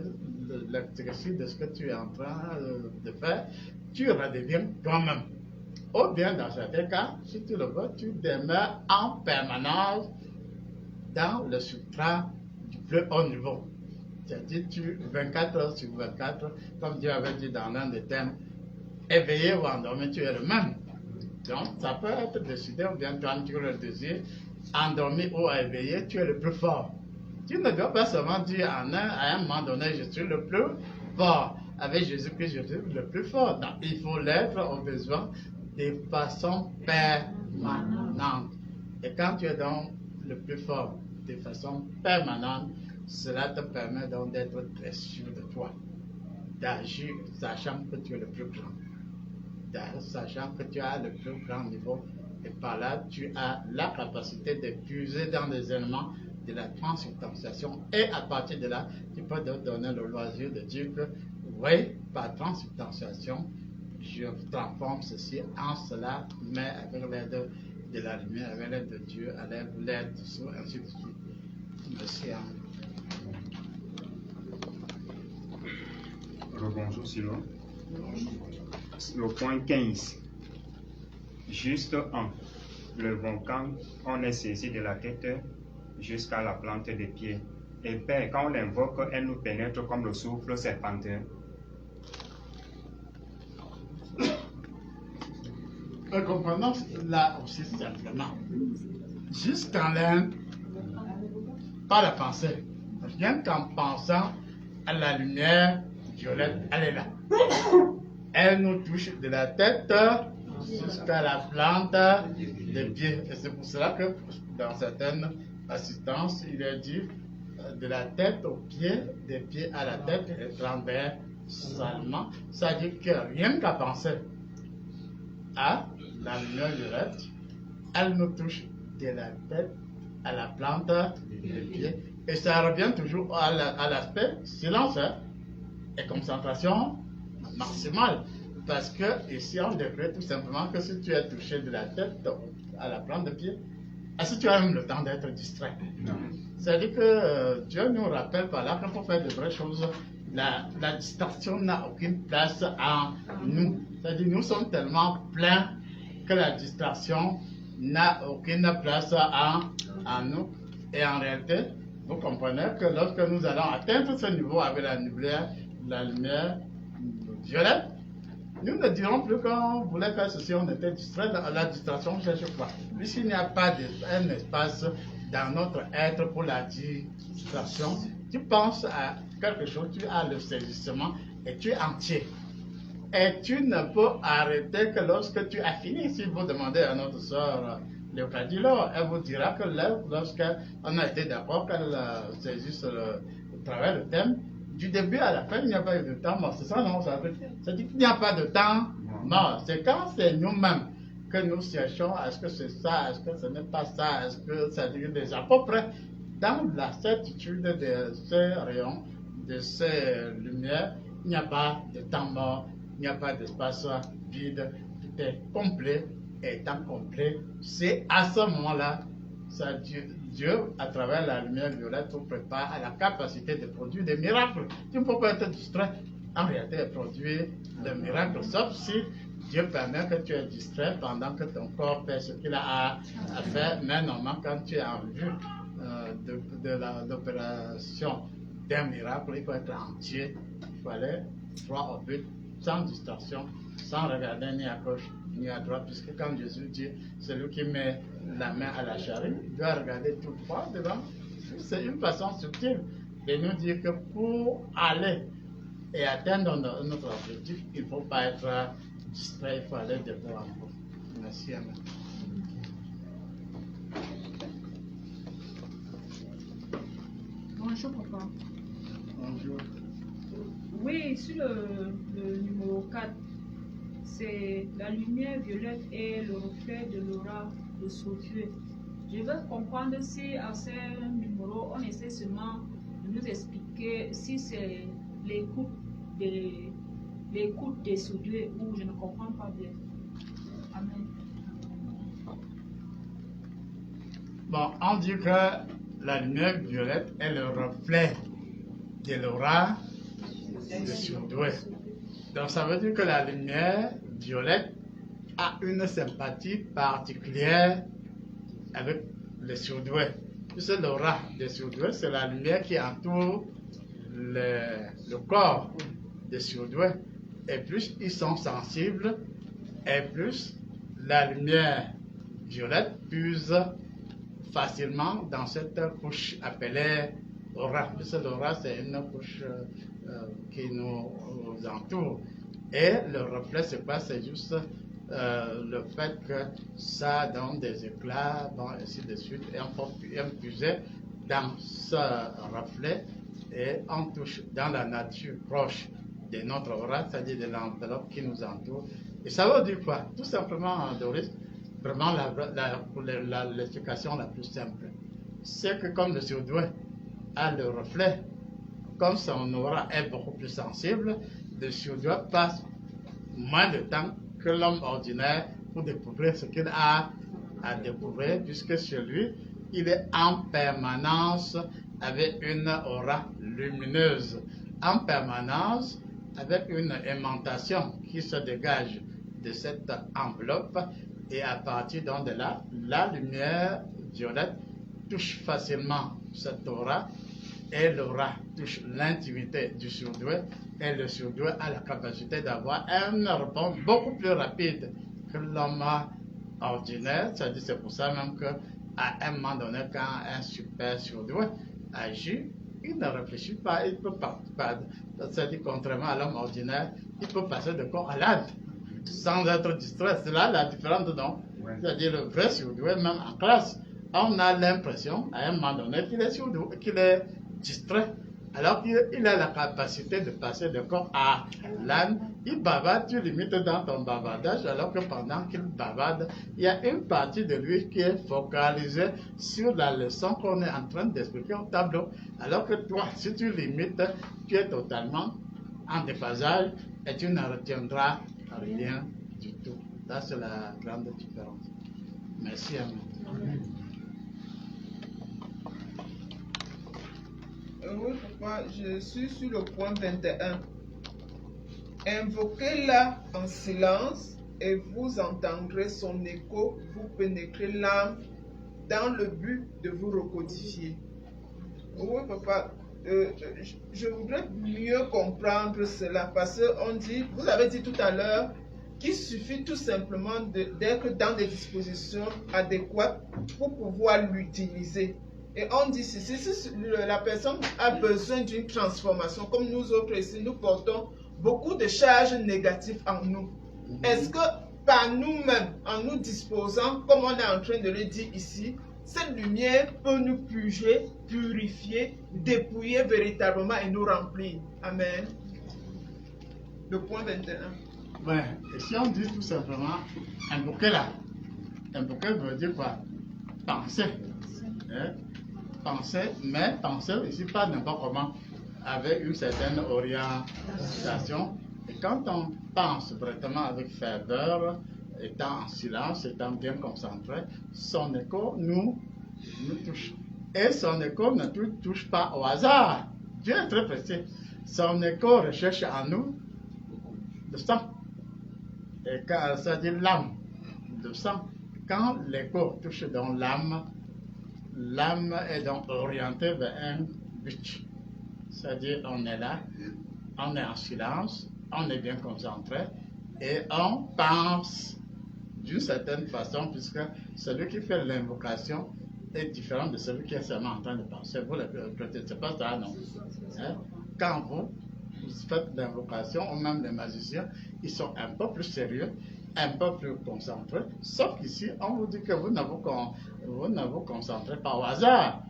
l'exercice de ce que tu es en train de faire, tu redeviens toi-même. Ou bien, dans certains cas, si tu le veux, tu demeures en permanence dans le substrat du plus haut niveau. C'est-à-dire, 24 heures sur 24, comme Dieu avait dit dans l'un des thèmes, éveillé ou endormi, tu es le même. Donc, ça peut être décidé, ou bien toi, tu le désires, endormi ou éveillé, tu es le plus fort. Tu ne dois pas seulement dire à un moment donné, je suis le plus fort. Avec Jésus-Christ, je suis le plus fort. Donc, il faut l'être au besoin de façon permanente. Et quand tu es donc le plus fort de façon permanente, cela te permet donc d'être très sûr de toi, d'agir sachant que tu es le plus grand, sachant que tu as le plus grand niveau, et par là tu as la capacité de puiser dans les éléments de la transsubstantiation, et à partir de là tu peux te donner le loisir de dire que oui, par transsubstantiation je transforme ceci en cela, mais avec l'aide de la lumière, avec l'aide de Dieu, avec l'aide de soi, ainsi de suite. Merci. Rebonjour sur le point 15. Juste en le volcan, on est saisi de la tête jusqu'à la plante des pieds. Et Père, quand on l'invoque, elle nous pénètre comme le souffle serpentin. Comprenons là aussi simplement. Jusqu'en l'Inde, pas la pensée. Rien qu'en pensant à la lumière violette, elle est là. Elle nous touche de la tête jusqu'à la plante des pieds. Et c'est pour cela que dans certaines assistances, il est dit de la tête aux pieds, des pieds à la tête et transversalement. Ça dit que rien qu'à penser à la lumière violette, elle nous touche de la tête à la plante des pieds. Et ça revient toujours à l'aspect silence et concentration maximale. Parce que ici, on décrète tout simplement que si tu es touché de la tête à la plante de pied, est-ce que tu as même le temps d'être distrait? C'est-à-dire que Dieu nous rappelle par là qu'il faut faire de vraies choses. La distraction n'a aucune place en nous. C'est-à-dire que nous sommes tellement pleins que la distraction n'a aucune place en nous. Et en réalité, vous comprenez que lorsque nous allons atteindre ce niveau avec la lumière violette, nous ne dirons plus qu'on voulait faire ceci, on était distrait. La distraction cherche quoi? Puisqu'il n'y a pas un espace dans notre être pour la distraction, tu penses à quelque chose, tu as le saisissement et tu es entier. Et tu ne peux arrêter que lorsque tu as fini. Si vous demandez à notre soeur Léocadie, elle vous dira que lorsqu'on a été d'accord qu'elle saisisse le travail, le thème, du début à la fin, il n'y a pas eu de temps mort. C'est ça, non? Ça veut dire qu'il n'y a pas de temps mort. C'est quand c'est nous-mêmes que nous cherchons, est-ce que c'est ça, est-ce que ce n'est pas ça, est-ce que ça dit déjà à peu près dans la certitude de ces rayons, de ces lumières, il n'y a pas de temps mort, il n'y a pas d'espace vide, tout est complet. Et étant complet, c'est à ce moment-là, Dieu, à travers la lumière violette, vous prépare à la capacité de produire des miracles. Tu ne peux pas être distrait. En réalité, produire des miracles, sauf si Dieu permet que tu es distrait pendant que ton corps fait ce qu'il a à faire. Mais normalement, quand tu es en vue de l'opération d'un miracle, il faut être entier. Il faut aller droit au but, sans distraction, sans regarder ni à gauche ni à droite, puisque quand Jésus dit, celui qui met la main à la charrue, il doit regarder tout droit devant. C'est une façon subtile de nous dire que pour aller et atteindre notre objectif, il ne faut pas être distrait, il faut aller devant. Merci, Amen. Bonjour, papa. Bonjour. Oui, sur le numéro 4, c'est la lumière violette et le reflet de l'aura de Dieu. Je veux comprendre si à ce numéro, on essaie seulement de nous expliquer si c'est l'écoute des Dieu ou je ne comprends pas bien. Amen. Bon, on dit que la lumière violette est le reflet de l'aura de surdoué. Donc ça veut dire que la lumière violette a une sympathie particulière avec les surdoués. Puisque l'aura des surdoués, c'est la lumière qui entoure le corps des surdoués. Et plus ils sont sensibles, et plus la lumière violette puise facilement dans cette couche appelée aura. Puisque l'aura, c'est une couche qui nous entoure. Et le reflet, c'est quoi? C'est juste le fait que ça donne des éclats, bon, ainsi de suite, et on peut puiser dans ce reflet et on touche dans la nature proche de notre aura, c'est-à-dire de l'enveloppe qui nous entoure. Et ça veut dire quoi? Tout simplement, Doris, vraiment l'explication la plus simple, c'est que comme le surdoué a le reflet, comme son aura est beaucoup plus sensible, le surdoué passe moins de temps que l'homme ordinaire pour découvrir ce qu'il a à découvrir, puisque chez lui, il est en permanence avec une aura lumineuse. En permanence, avec une aimantation qui se dégage de cette enveloppe, et à partir donc de là, la lumière violette touche facilement cette aura, et l'aura touche l'intimité du surdoué, et le surdoué a la capacité d'avoir une réponse beaucoup plus rapide que l'homme ordinaire. C'est-à-dire, c'est pour ça même qu'à un moment donné, quand un super surdoué agit, il ne réfléchit pas, il peut pas, c'est-à-dire contrairement à l'homme ordinaire, il peut passer de corps à l'âne sans être distrait. C'est là la différence, non? C'est-à-dire le vrai surdoué, même en classe, on a l'impression à un moment donné qu'il est surdoué, qu'il est distrait, alors qu'il a la capacité de passer de corps à l'âne. Il bavarde, tu limites dans ton bavardage, alors que pendant qu'il bavarde, il y a une partie de lui qui est focalisée sur la leçon qu'on est en train d'expliquer au tableau, alors que toi, si tu limites, tu es totalement en déphasage et tu ne retiendras rien du tout. Ça, c'est la grande différence. Merci, Amen. Oui, papa, je suis sur le point 21. Invoquez-la en silence et vous entendrez son écho vous pénétrer l'âme dans le but de vous recodifier. Oui, papa, je voudrais mieux comprendre cela parce qu'on dit, vous avez dit tout à l'heure qu'il suffit tout simplement d'être dans des dispositions adéquates pour pouvoir l'utiliser. Et on dit, si la personne a besoin d'une transformation, comme nous autres ici, nous portons beaucoup de charges négatives en nous. Est-ce que par nous-mêmes, en nous disposant, comme on est en train de le dire ici, cette lumière peut nous purger, purifier, dépouiller véritablement et nous remplir? Amen. Le point 21. Ouais, et si on dit tout simplement, invoquer là, invoquer veut dire quoi? Penser. Hein? Penser, mais penser ici pas n'importe comment, avec une certaine orientation. Et quand on pense vraiment avec ferveur, étant en silence, étant bien concentré, son écho nous touche. Et son écho ne touche pas au hasard. Dieu est très précis. Son écho recherche en nous le sang. Et quand ça dit l'âme, le sang, quand l'écho touche dans l'âme, l'âme est donc orientée vers un but. C'est-à-dire, on est là, on est en silence, on est bien concentré et on pense d'une certaine façon, puisque celui qui fait l'invocation est différent de celui qui est seulement en train de penser. Vous le prêtez, c'est pas ça, non? Hein? Quand vous faites l'invocation, ou même les magiciens, ils sont un peu plus sérieux, un peu plus concentrés, sauf qu'ici, on vous dit que vous ne vous concentrez pas au hasard.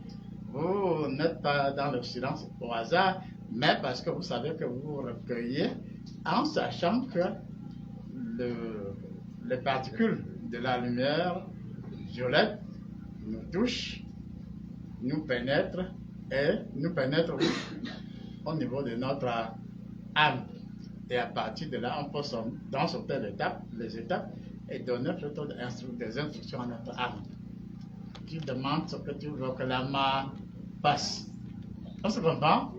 Vous n'êtes pas dans le silence au hasard, mais parce que vous savez que vous vous recueillez en sachant que les particules de la lumière violette nous touchent, nous pénètrent et nous pénètrent au niveau de notre âme. Et à partir de là, on peut dans certaines étapes, les étapes, et donner plutôt des instructions à notre âme. Tu demandes ce que tu veux que l'âme passe. On se comprend?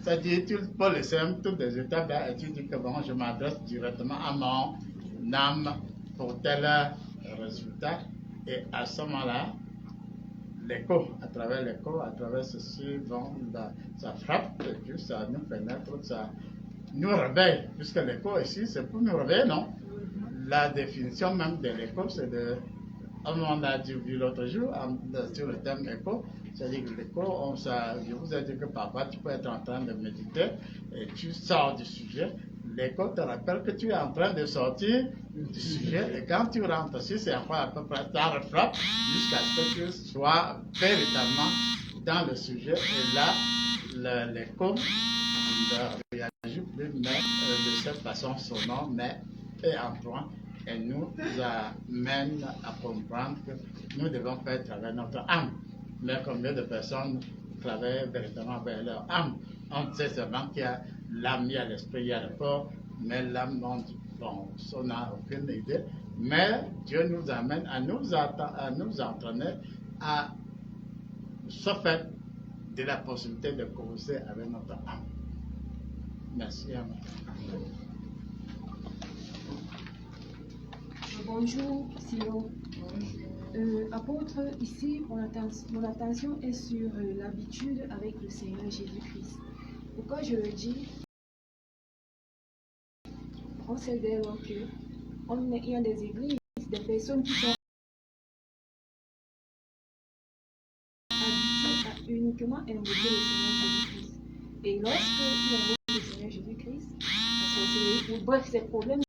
C'est-à-dire, tu peux laisser toutes les étapes là, et tu dis que bon, je m'adresse directement à mon âme pour tel résultat. Et à ce moment-là, l'écho, à travers ceci, bon, ça frappe, et puis ça nous pénètre, ça nous réveille, puisque l'écho ici, c'est pour nous réveiller, non? La définition même de l'écho, c'est de, comme on a dit l'autre jour, sur le thème écho, c'est-à-dire que l'écho, je vous ai dit que parfois tu peux être en train de méditer et tu sors du sujet. L'écho te rappelle que tu es en train de sortir du sujet et quand tu rentres ici, c'est encore à peu près, ça refrappe jusqu'à ce que tu sois véritablement dans le sujet. Et là, l'écho ne réagit plus, mais de cette façon sonore, mais et entrant, et nous amène à comprendre que nous devons faire travailler notre âme. Mais combien de personnes travaillent véritablement avec leur âme? On sait seulement qu'il y a l'âme, il y a l'esprit, il y a le corps, mais l'âme, bon, on n'a aucune idée. Mais Dieu nous amène à nous entraîner à ce fait de la possibilité de causer avec notre âme. Merci. Amen. Bonjour, Silo. Apôtre, ici, mon attention est sur l'habitude avec le Seigneur Jésus-Christ. Pourquoi je le dis? On sait dès lors qu'il y a des églises, des personnes qui sont habituées à uniquement invoquer le Seigneur Jésus-Christ. Et lorsque ils invoquent le Seigneur Jésus-Christ, la sorcellerie, ou bref, ces problèmes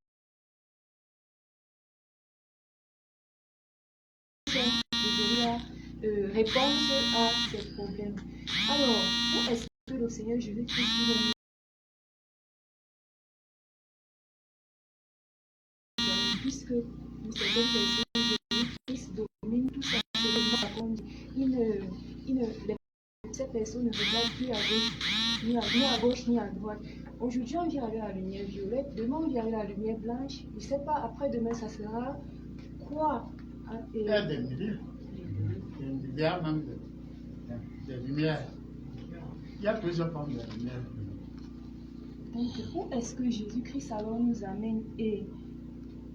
réponse à ces problèmes. Alors, où est-ce que le Seigneur Jésus-Christ nous a puisque nous certaines personnes, Jésus-Christ domine tout ça, ces personnes ne regardent plus à gauche, ni à gauche, ni à droite. Aujourd'hui, on vient avec la lumière violette, demain, on vient avec la lumière blanche. Je ne sais pas, après-demain, ça sera quoi? Il y a des milliers. Des milliards même de lumières. Il y a plusieurs formes de lumière. Donc, où est-ce que Jésus-Christ alors nous amène et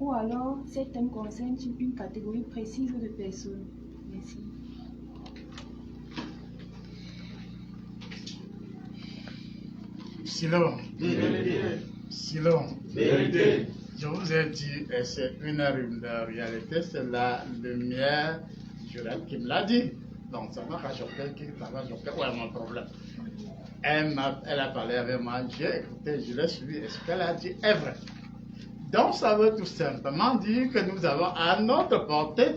ou alors ces thèmes concernent une catégorie précise de personnes? Merci. Silo. Je vous ai dit, et c'est une réalité, c'est la lumière violette qui me l'a dit. Donc ça m'a choqué, ouais, mon problème. Elle a parlé avec moi, j'ai écouté, je l'ai suivi, et ce qu'elle a dit est vrai. Donc ça veut tout simplement dire que nous avons à notre portée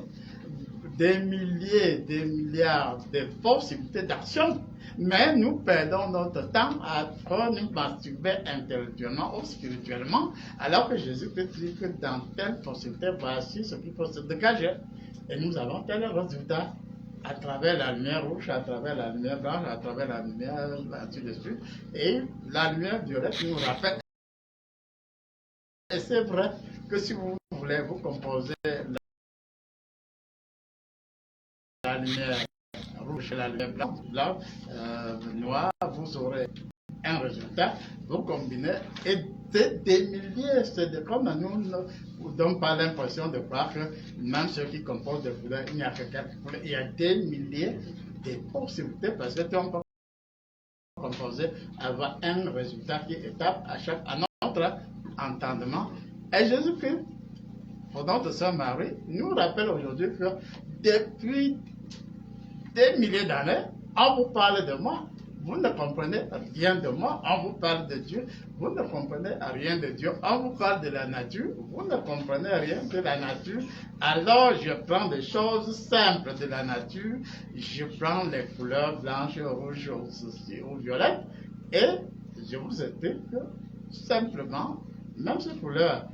des milliers, des milliards de possibilités d'action. Mais nous perdons notre temps à trop nous masturber intellectuellement ou spirituellement, alors que Jésus-Christ dit que dans telle possibilité, voici ce qu'il faut se dégager. Et nous avons tel résultat à travers la lumière rouge, à travers la lumière blanche, à travers la lumière, ainsi de suite. Et la lumière violette nous rappelle. Et c'est vrai que si vous voulez vous composer la lumière rouge et la lumière blanche, noire, vous aurez un résultat, vous combinez et des milliers, c'est comme nous ne donnons pas l'impression de croire que même ceux qui composent des couleurs, il n'y a que quelques couleurs, il y a des milliers de possibilités parce que on peut composer, avoir un résultat qui étape à notre entendement. Et Jésus-Christ, au nom de Saint Marie, nous rappelle aujourd'hui que depuis des milliers d'années, on vous parle de moi, vous ne comprenez rien de moi, on vous parle de Dieu, vous ne comprenez rien de Dieu, on vous parle de la nature, vous ne comprenez rien de la nature, alors je prends des choses simples de la nature, je prends les couleurs blanches, rouges ou violettes, et je vous explique que simplement, même ces couleurs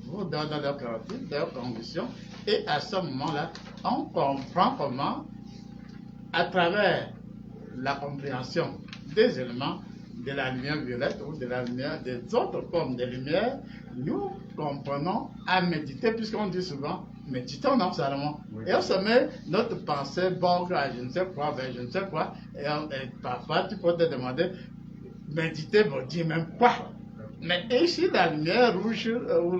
vous donnent leurs caractéristiques, leurs conditions, et à ce moment-là, on comprend comment à travers la compréhension des éléments de la lumière violette ou de la lumière des autres formes de lumière, nous comprenons à méditer, puisqu'on dit souvent, méditons non seulement. Oui. Et on se met notre pensée, bon, je ne sais quoi, ben, je ne sais quoi, et parfois tu peux te demander, méditer veut dire même quoi? Mais ici, la lumière rouge, ou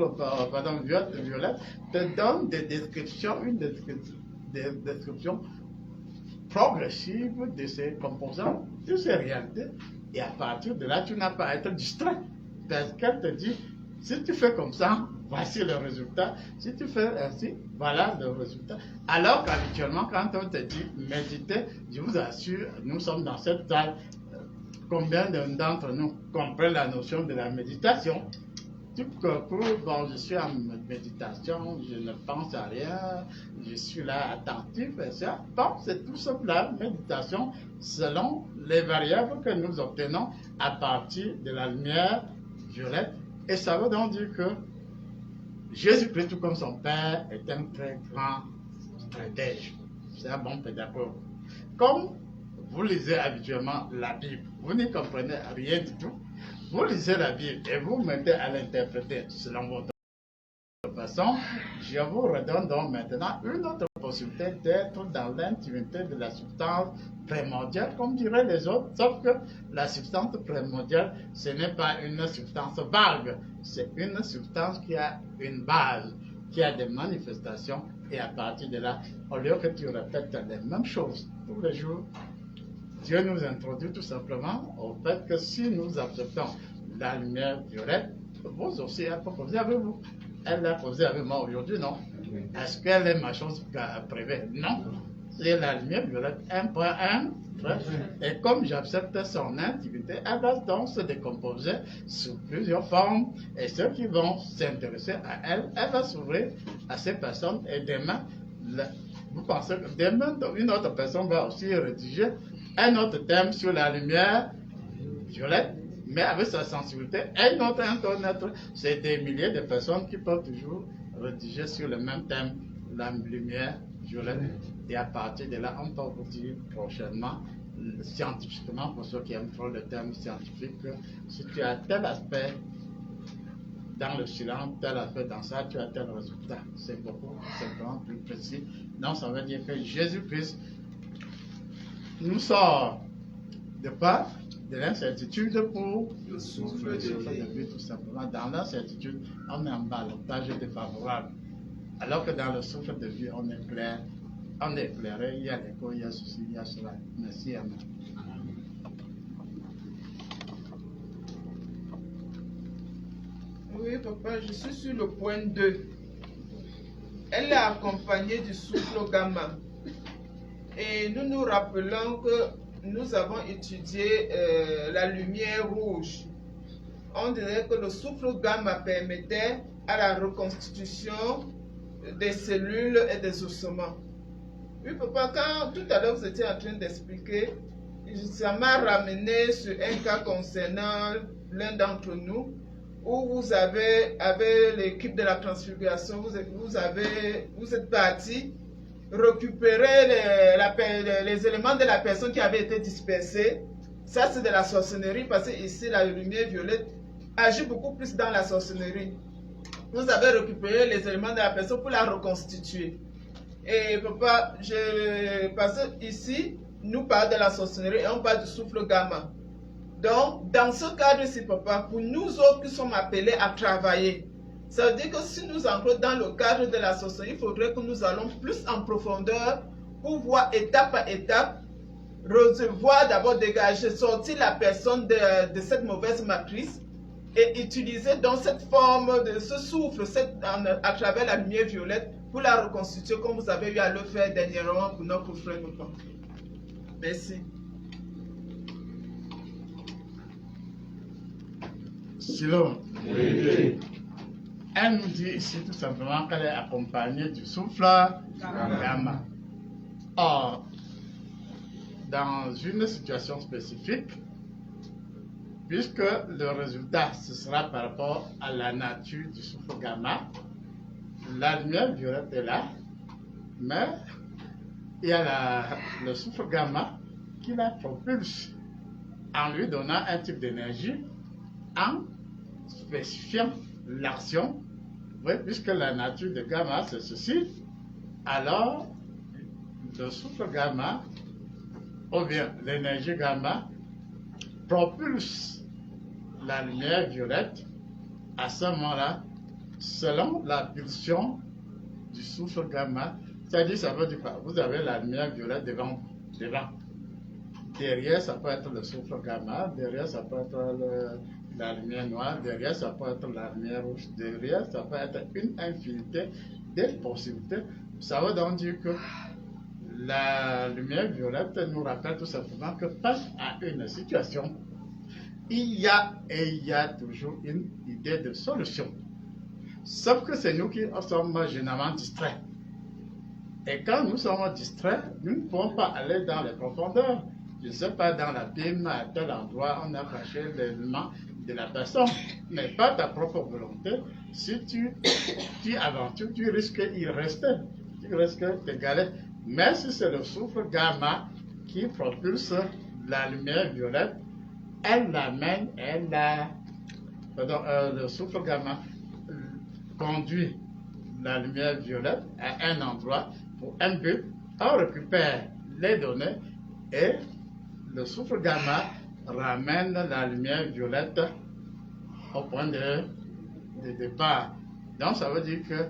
violette, te donne des descriptions, des descriptions progressive de ces composants, de ces réalités, et à partir de là, tu n'as pas à être distrait. Parce qu'elle te dit, si tu fais comme ça, voici le résultat. Si tu fais ainsi, voilà le résultat. Alors qu'habituellement, quand on te dit méditer, je vous assure, nous sommes dans cette salle. Combien d'entre nous comprennent la notion de la méditation? Bon, je suis en méditation, je ne pense à rien, je suis là attentif, et ça. Bon, c'est tout simple la méditation selon les variables que nous obtenons à partir de la lumière violette. Et ça veut donc dire que Jésus-Christ, tout comme son Père, est un très grand stratège. C'est un bon pédagogue. Comme vous lisez habituellement la Bible, vous n'y comprenez rien du tout. Vous lisez la Bible et vous mettez à l'interpréter selon votre façon. Je vous redonne donc maintenant une autre possibilité d'être dans l'intimité de la substance primordiale, comme diraient les autres, sauf que la substance primordiale, ce n'est pas une substance vague, c'est une substance qui a une base, qui a des manifestations, et à partir de là, au lieu que tu répètes les mêmes choses tous les jours, Dieu nous introduit tout simplement au fait que si nous acceptons la lumière violette, vous aussi, elle peut causer avec vous. Elle a causé avec moi aujourd'hui, non? Est-ce qu'elle est ma chose prévue? Non. C'est la lumière violette 1.1. Et comme j'accepte son intimité, elle va donc se décomposer sous plusieurs formes. Et ceux qui vont s'intéresser à elle, elle va s'ouvrir à ces personnes. Et demain, vous pensez que demain, une autre personne va aussi rédiger un autre thème sur la lumière violette, mais avec sa sensibilité, un autre. C'est des milliers de personnes qui peuvent toujours rédiger sur le même thème, la lumière violette. Et à partir de là, on peut vous dire prochainement, scientifiquement, pour ceux qui aiment trop le thème scientifique, que si tu as tel aspect dans le silence, tel aspect dans ça, tu as tel résultat. C'est beaucoup simplement plus précis. Donc ça veut dire que Jésus-Christ nous sort de quoi? De l'incertitude pour le souffle de vie, tout simplement. Dans l'incertitude, on est en ballottage défavorable. Alors que dans le souffle de vie, on est clair, on est éclairé, il y a l'écho, il y a ceci, il y a cela. Merci, amen. Oui, papa, je suis sur le point 2. Elle est accompagnée du souffle gamma. Et nous nous rappelons que nous avons étudié la lumière rouge. On dirait que le souffle gamma permettait à la reconstitution des cellules et des ossements. Oui, papa, quand tout à l'heure vous étiez en train d'expliquer, ça m'a ramené sur un cas concernant l'un d'entre nous, où vous avez, avec l'équipe de la transfiguration, vous êtes parti récupérer les éléments de la personne qui avait été dispersée. Ça, c'est de la sorcellerie, parce que ici, la lumière violette agit beaucoup plus dans la sorcellerie. Vous avez récupéré les éléments de la personne pour la reconstituer. Et papa, parce que ici, nous parlons de la sorcellerie et on parle du souffle gamma. Donc, dans ce cadre-ci, papa, pour nous autres qui sommes appelés à travailler, ça veut dire que si nous entrons dans le cadre de la sorcellerie, il faudrait que nous allons plus en profondeur pour voir étape par étape, recevoir d'abord, dégager, sortir la personne de cette mauvaise matrice et utiliser donc cette forme de ce souffle à travers la lumière violette pour la reconstituer comme vous avez eu à le faire dernièrement pour notre frère papa. Merci. Silo. Oui. Elle nous dit ici tout simplement qu'elle est accompagnée du souffle gamma. Or, dans une situation spécifique, puisque le résultat ce sera par rapport à la nature du souffle gamma, la lumière violette est là, mais il y a le souffle gamma qui la propulse en lui donnant un type d'énergie, en spécifiant l'action. Oui, puisque la nature de gamma c'est ceci, alors le souffle gamma, ou bien l'énergie gamma, propulse la lumière violette à ce moment-là, selon la pulsion du souffle gamma. C'est-à-dire, ça veut dire quoi? Vous avez la lumière violette devant. Derrière, ça peut être le souffle gamma, derrière, ça peut être la lumière noire, derrière, ça peut être la lumière rouge, derrière, ça peut être une infinité de possibilités. Ça veut donc dire que la lumière violette nous rappelle tout simplement que face à une situation, il y a toujours une idée de solution. Sauf que c'est nous qui sommes généralement distraits. Et quand nous sommes distraits, nous ne pouvons pas aller dans les profondeurs. Je ne sais pas, dans la Bible, à tel endroit, on a caché l'élément de la personne, mais pas ta propre volonté. Si tu aventures, tu risques d'y rester, tu risques d'égaler. Mais si c'est le souffle gamma qui propulse la lumière violette, elle l'amène, le souffle gamma conduit la lumière violette à un endroit pour un but, on récupère les données et le souffle gamma ramène la lumière violette au point de départ. Donc ça veut dire que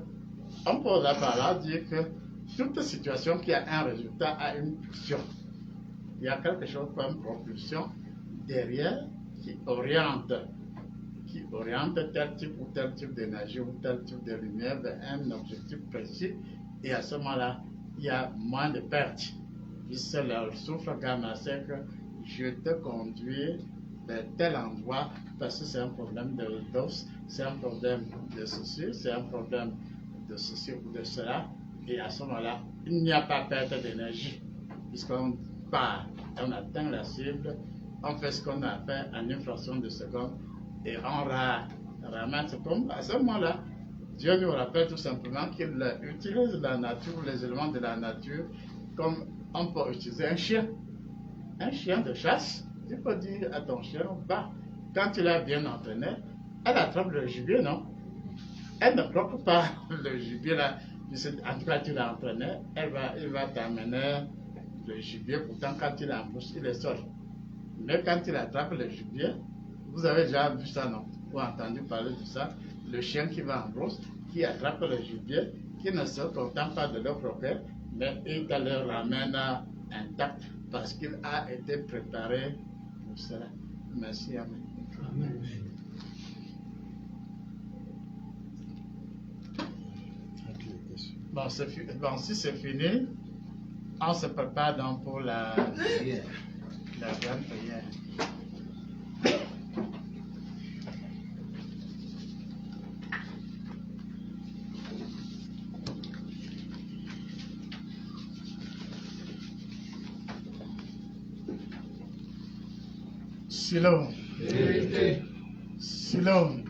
on peut par là dire que toute situation qui a un résultat a une pulsion. Il y a quelque chose comme propulsion derrière qui oriente tel type ou tel type d'énergie ou tel type de lumière vers un objectif précis. Et à ce moment-là, il y a moins de pertes. Puisque le souffle gamma, c'est que je te conduis vers tel endroit parce que c'est un problème de dose, c'est un problème de ceci, c'est un problème de ceci ou de cela. Et à ce moment-là, il n'y a pas perte d'énergie. Puisqu'on part, on atteint la cible, on fait ce qu'on a fait en une fraction de seconde et on ramène. C'est comme à ce moment-là, Dieu nous rappelle tout simplement qu'il utilise la nature, les éléments de la nature, comme on peut utiliser un chien de chasse. Tu peux dire à ton chien, bah, quand tu l'as bien entraîné, elle attrape le gibier, non? Elle ne bloque pas le gibier là. En tout cas, tu l'as entraîné, il va t'amener le gibier. Pourtant, quand il embouche, il est seul. Mais quand il attrape le gibier, vous avez déjà vu ça, non? Ou entendu parler de ça? Le chien qui va en brousse, qui attrape le gibier, qui ne se contente pas de le croquer, mais il te le ramène intact parce qu'il a été préparé pour cela. Merci, Amen. Amen. Bon, si c'est fini, on se prépare donc pour la grande prière. Shalom. Shalom.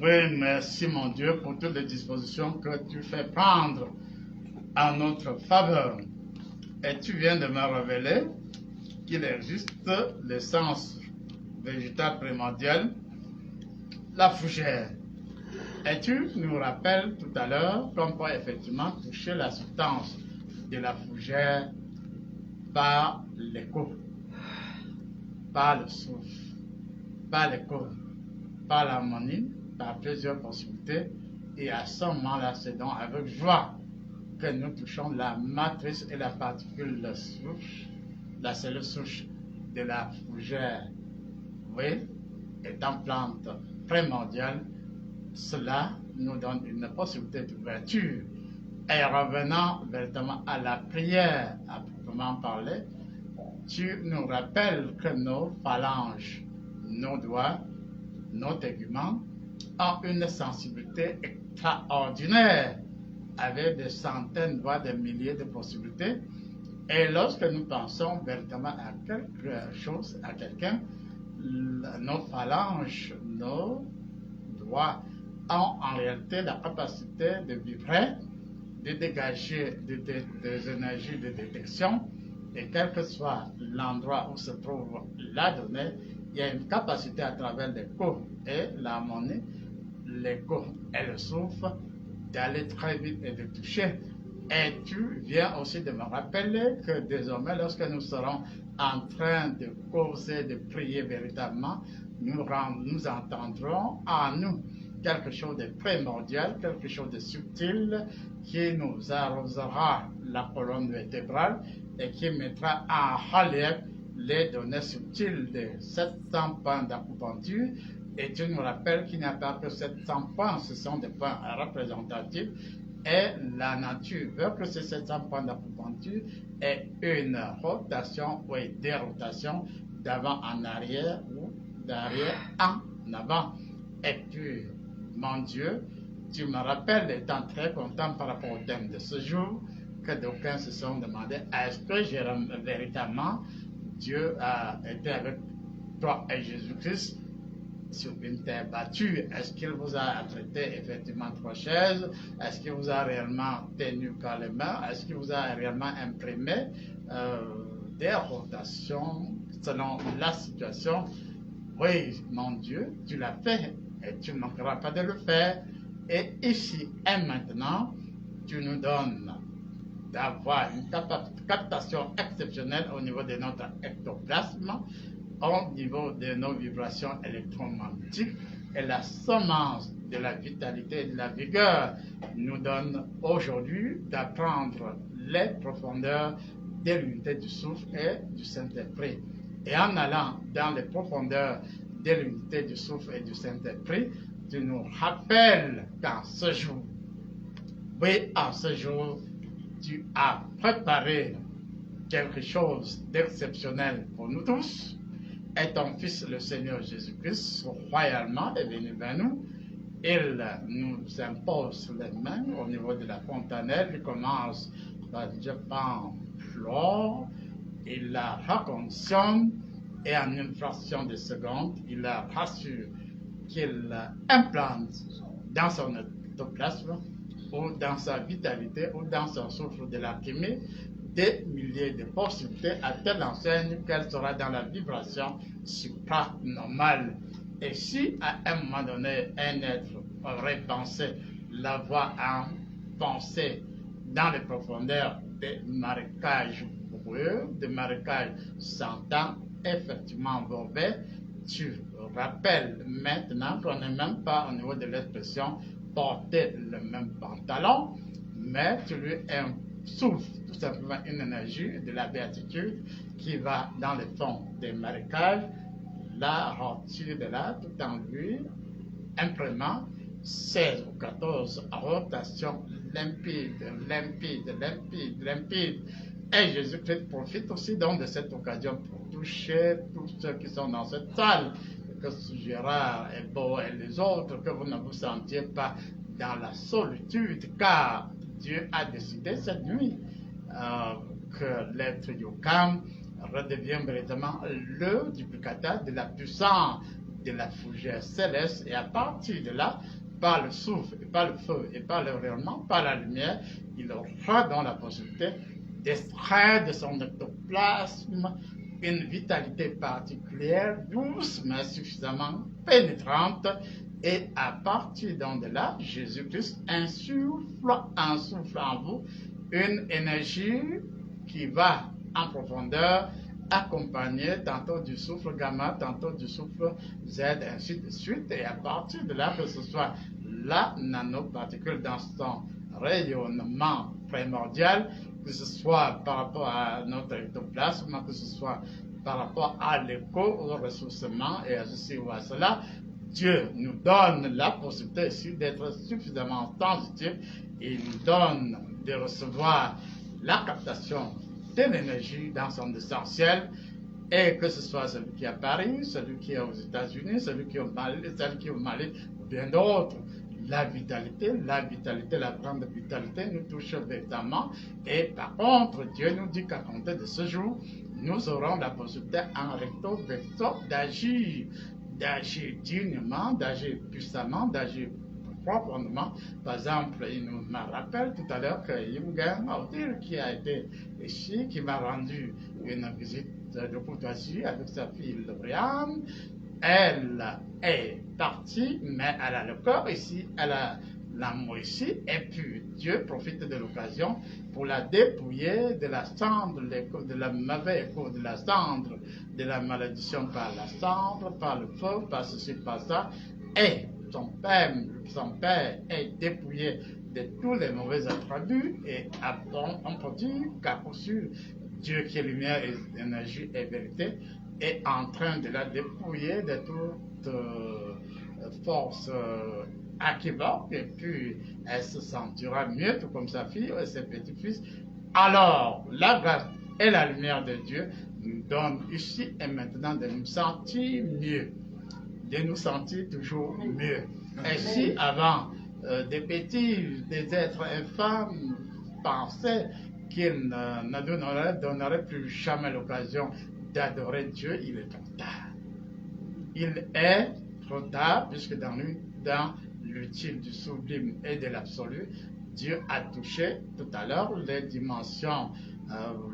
Oui, merci mon Dieu pour toutes les dispositions que tu fais prendre en notre faveur. Et tu viens de me révéler qu'il existe l'essence végétale primordiale, la fougère. Et tu nous rappelles tout à l'heure qu'on peut effectivement toucher la substance de la fougère par l'écho, par le souffle, par l'écho, par l'harmonie, par plusieurs possibilités. Et à ce moment-là, c'est donc avec joie que nous touchons la matrice et la particule de souche, la cellule souche de la fougère. Oui, étant plante primordiale, cela nous donne une possibilité d'ouverture. Et revenant véritablement à la prière, à proprement parler, tu nous rappelles que nos phalanges, nos doigts, nos téguments ont une sensibilité extraordinaire avec des centaines, voire des milliers de possibilités. Et lorsque nous pensons véritablement à quelque chose, à quelqu'un, nos phalanges, nos doigts ont en réalité la capacité de vibrer, de dégager des énergies de détection. Et quel que soit l'endroit où se trouve la donnée, il y a une capacité à travers l'écho et l'harmonie, l'écho et le souffle, d'aller très vite et de toucher. Et tu viens aussi de me rappeler que désormais, lorsque nous serons en train de causer, de prier véritablement, nous entendrons en nous quelque chose de primordial, quelque chose de subtil qui nous arrosera la colonne vertébrale et qui mettra en relief les données subtiles de 700 points d'acupuncture. Et tu nous rappelles qu'il n'y a pas que 700 points, ce sont des points représentatifs. Et la nature veut que ces 700 points d'acupuncture aient une rotation ou des rotations d'avant en arrière ou d'arrière en avant. Et puis, mon Dieu, tu me rappelles, étant très content par rapport au thème de ce jour, que d'aucuns se sont demandé, est-ce que véritablement Dieu a été avec toi et Jésus-Christ sur une terre battue? Est-ce qu'il vous a traité effectivement 3 chaises? Est-ce qu'il vous a réellement tenu par les mains? Est-ce qu'il vous a réellement imprimé des rotations selon la situation? Oui, mon Dieu, tu l'as fait et tu ne manqueras pas de le faire. Et ici et maintenant, tu nous donnes d'avoir une captation exceptionnelle au niveau de notre ectoplasme, au niveau de nos vibrations électromagnétiques, et la semence de la vitalité et de la vigueur nous donne aujourd'hui d'apprendre les profondeurs de l'unité du souffle et du Saint-Esprit. Et en allant dans les profondeurs de l'unité du souffle et du Saint-Esprit, tu nous rappelles qu'en ce jour, oui, en ce jour, tu as préparé quelque chose d'exceptionnel pour nous tous. Et ton Fils, le Seigneur Jésus-Christ, royalement est venu vers nous. Il nous impose les mains au niveau de la fontanelle. Il commence par dire flore, il la reconditionne et en une fraction de seconde, il la rassure qu'il implante dans son ectoplasme ou dans sa vitalité ou dans son souffle de l'alchimie des milliers de possibilités à telle enseigne qu'elle sera dans la vibration supranormale. Et si à un moment donné un être aurait pensé l'avoir en pensée dans les profondeurs des marécages boueux, des marécages sentants, effectivement mauvais, tu rappelles maintenant qu'on n'est même pas au niveau de l'expression porter le même pantalon, mais tu lui souffles tout simplement une énergie de la béatitude qui va dans le fond des marécages, la rôtir de là tout en lui imprimant 16 ou 14 rotations limpides. Et Jésus-Christ profite aussi donc de cette occasion pour toucher tous ceux qui sont dans cette salle, que Gérard et Beau et les autres, que vous ne vous sentiez pas dans la solitude, car Dieu a décidé cette nuit que l'être Yukam redevient véritablement le duplicateur de la puissance de la fougère céleste, et à partir de là, par le souffle, et par le feu, et par le rayonnement, par la lumière, il aura donc la possibilité d'extraire de son ectoplasme une vitalité particulière, douce, mais suffisamment pénétrante, et à partir donc de là, Jésus-Christ insouffle en vous une énergie qui va en profondeur, accompagné tantôt du souffle gamma, tantôt du souffle Z, ainsi de suite. Et à partir de là, que ce soit la nanoparticule dans son rayonnement primordial, que ce soit par rapport à notre ectoplasme, que ce soit par rapport à l'écho, au ressourcement et à ceci ou à cela, Dieu nous donne la possibilité ici d'être suffisamment sensitif et nous donne de recevoir la captation de l'énergie dans son essentiel, et que ce soit celui qui est à Paris, celui qui est aux États-Unis, celui qui est au Mali, celui qui est au Mali, ou bien d'autres. La vitalité, la grande vitalité nous touche véritablement, et par contre, Dieu nous dit qu'à compter de ce jour, nous aurons la possibilité en recto verso d'agir dignement, d'agir puissamment, d'agir profondément. Par exemple, il me rappelle tout à l'heure que Yungen Autir, qui a été ici, qui m'a rendu une visite de courtoisie avec sa fille Lauriane, elle est partie, mais elle a le corps ici, elle a l'amour ici, et puis Dieu profite de l'occasion pour la dépouiller de la cendre, de la mauvais écho, de la cendre, de la malédiction par la cendre, par le feu, par ceci, par ça, et son père est dépouillé de tous les mauvais attributs, et on peut dire qu'à coup sûr, Dieu qui est lumière et énergie et vérité est en train de la dépouiller de toute force équivoque, et puis elle se sentira mieux, tout comme sa fille et ses petits-fils. Alors, la grâce et la lumière de Dieu nous donnent ici et maintenant de nous sentir mieux, de nous sentir toujours mieux. Et si avant des êtres infâmes pensaient qu'ils ne donneraient plus jamais l'occasion d'adorer Dieu, il est trop tard. Il est trop tard, puisque dans l'utile du sublime et de l'absolu, Dieu a touché tout à l'heure les dimensions,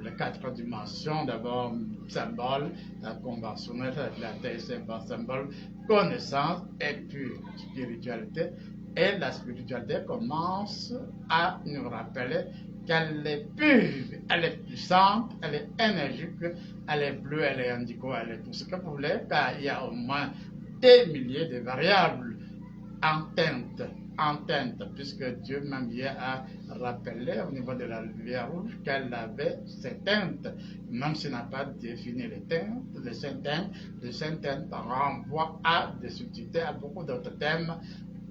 les 4 dimensions, d'abord symbole, conventionnel avec la terre, symbole, connaissance, et puis spiritualité, Et la spiritualité commence à nous rappeler qu'elle est pure, elle est puissante, elle est énergique, elle est bleue, elle est indigo, elle est tout ce que vous voulez, car il y a au moins des milliers de variables en teinte, puisque Dieu même hier a rappelé au niveau de la lumière rouge qu'elle avait ses teintes, même s'il n'a pas défini les teintes, les cinq teintes renvoient à des subtilités, à beaucoup d'autres thèmes.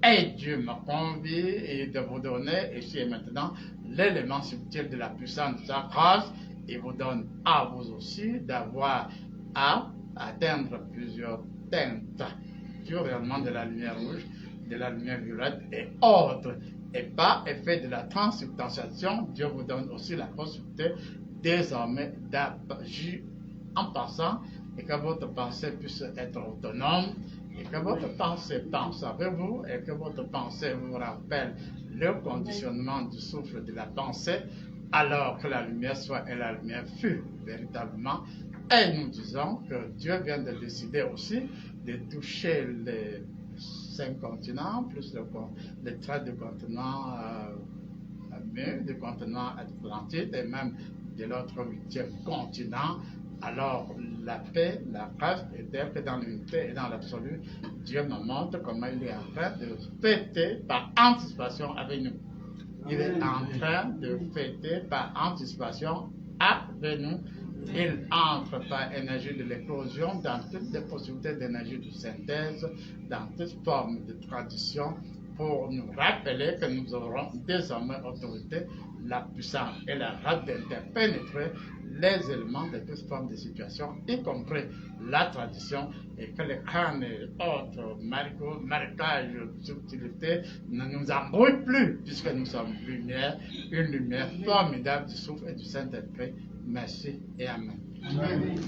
Et Dieu me convie de vous donner ici et maintenant l'élément subtil de la puissance de sa grâce. Il vous donne à vous aussi d'avoir à atteindre plusieurs teintes du rayonnement de la lumière rouge, de la lumière violette et autres. Et par effet de la transsubstantiation, Dieu vous donne aussi la possibilité désormais d'agir en passant et que votre pensée puisse être autonome. Et que votre pensée pense avec vous, et que votre pensée vous rappelle le conditionnement du souffle de la pensée, alors que la lumière soit et la lumière fut véritablement. Et nous disons que Dieu vient de décider aussi de toucher les 5 continents, plus les traits du continent du continent Atlantide et même de l'autre 8e continent. Alors, la paix, la grâce est telle que dans l'unité et dans l'absolu, Dieu me montre comment il est en train de fêter par anticipation avec nous. Il est en train de fêter par anticipation avec nous. Il entre par énergie de l'éclosion dans toutes les possibilités d'énergie de synthèse, dans toute forme de tradition, pour nous rappeler que nous aurons désormais autorité, la puissance et la grâce d'interpénétrer les éléments de toute forme de situation, y compris la tradition, et que les crânes et autres marécages, subtilités ne nous embrouillent plus, puisque nous sommes lumière, une lumière formidable du souffle et du Saint-Esprit. Merci et Amen. Amen.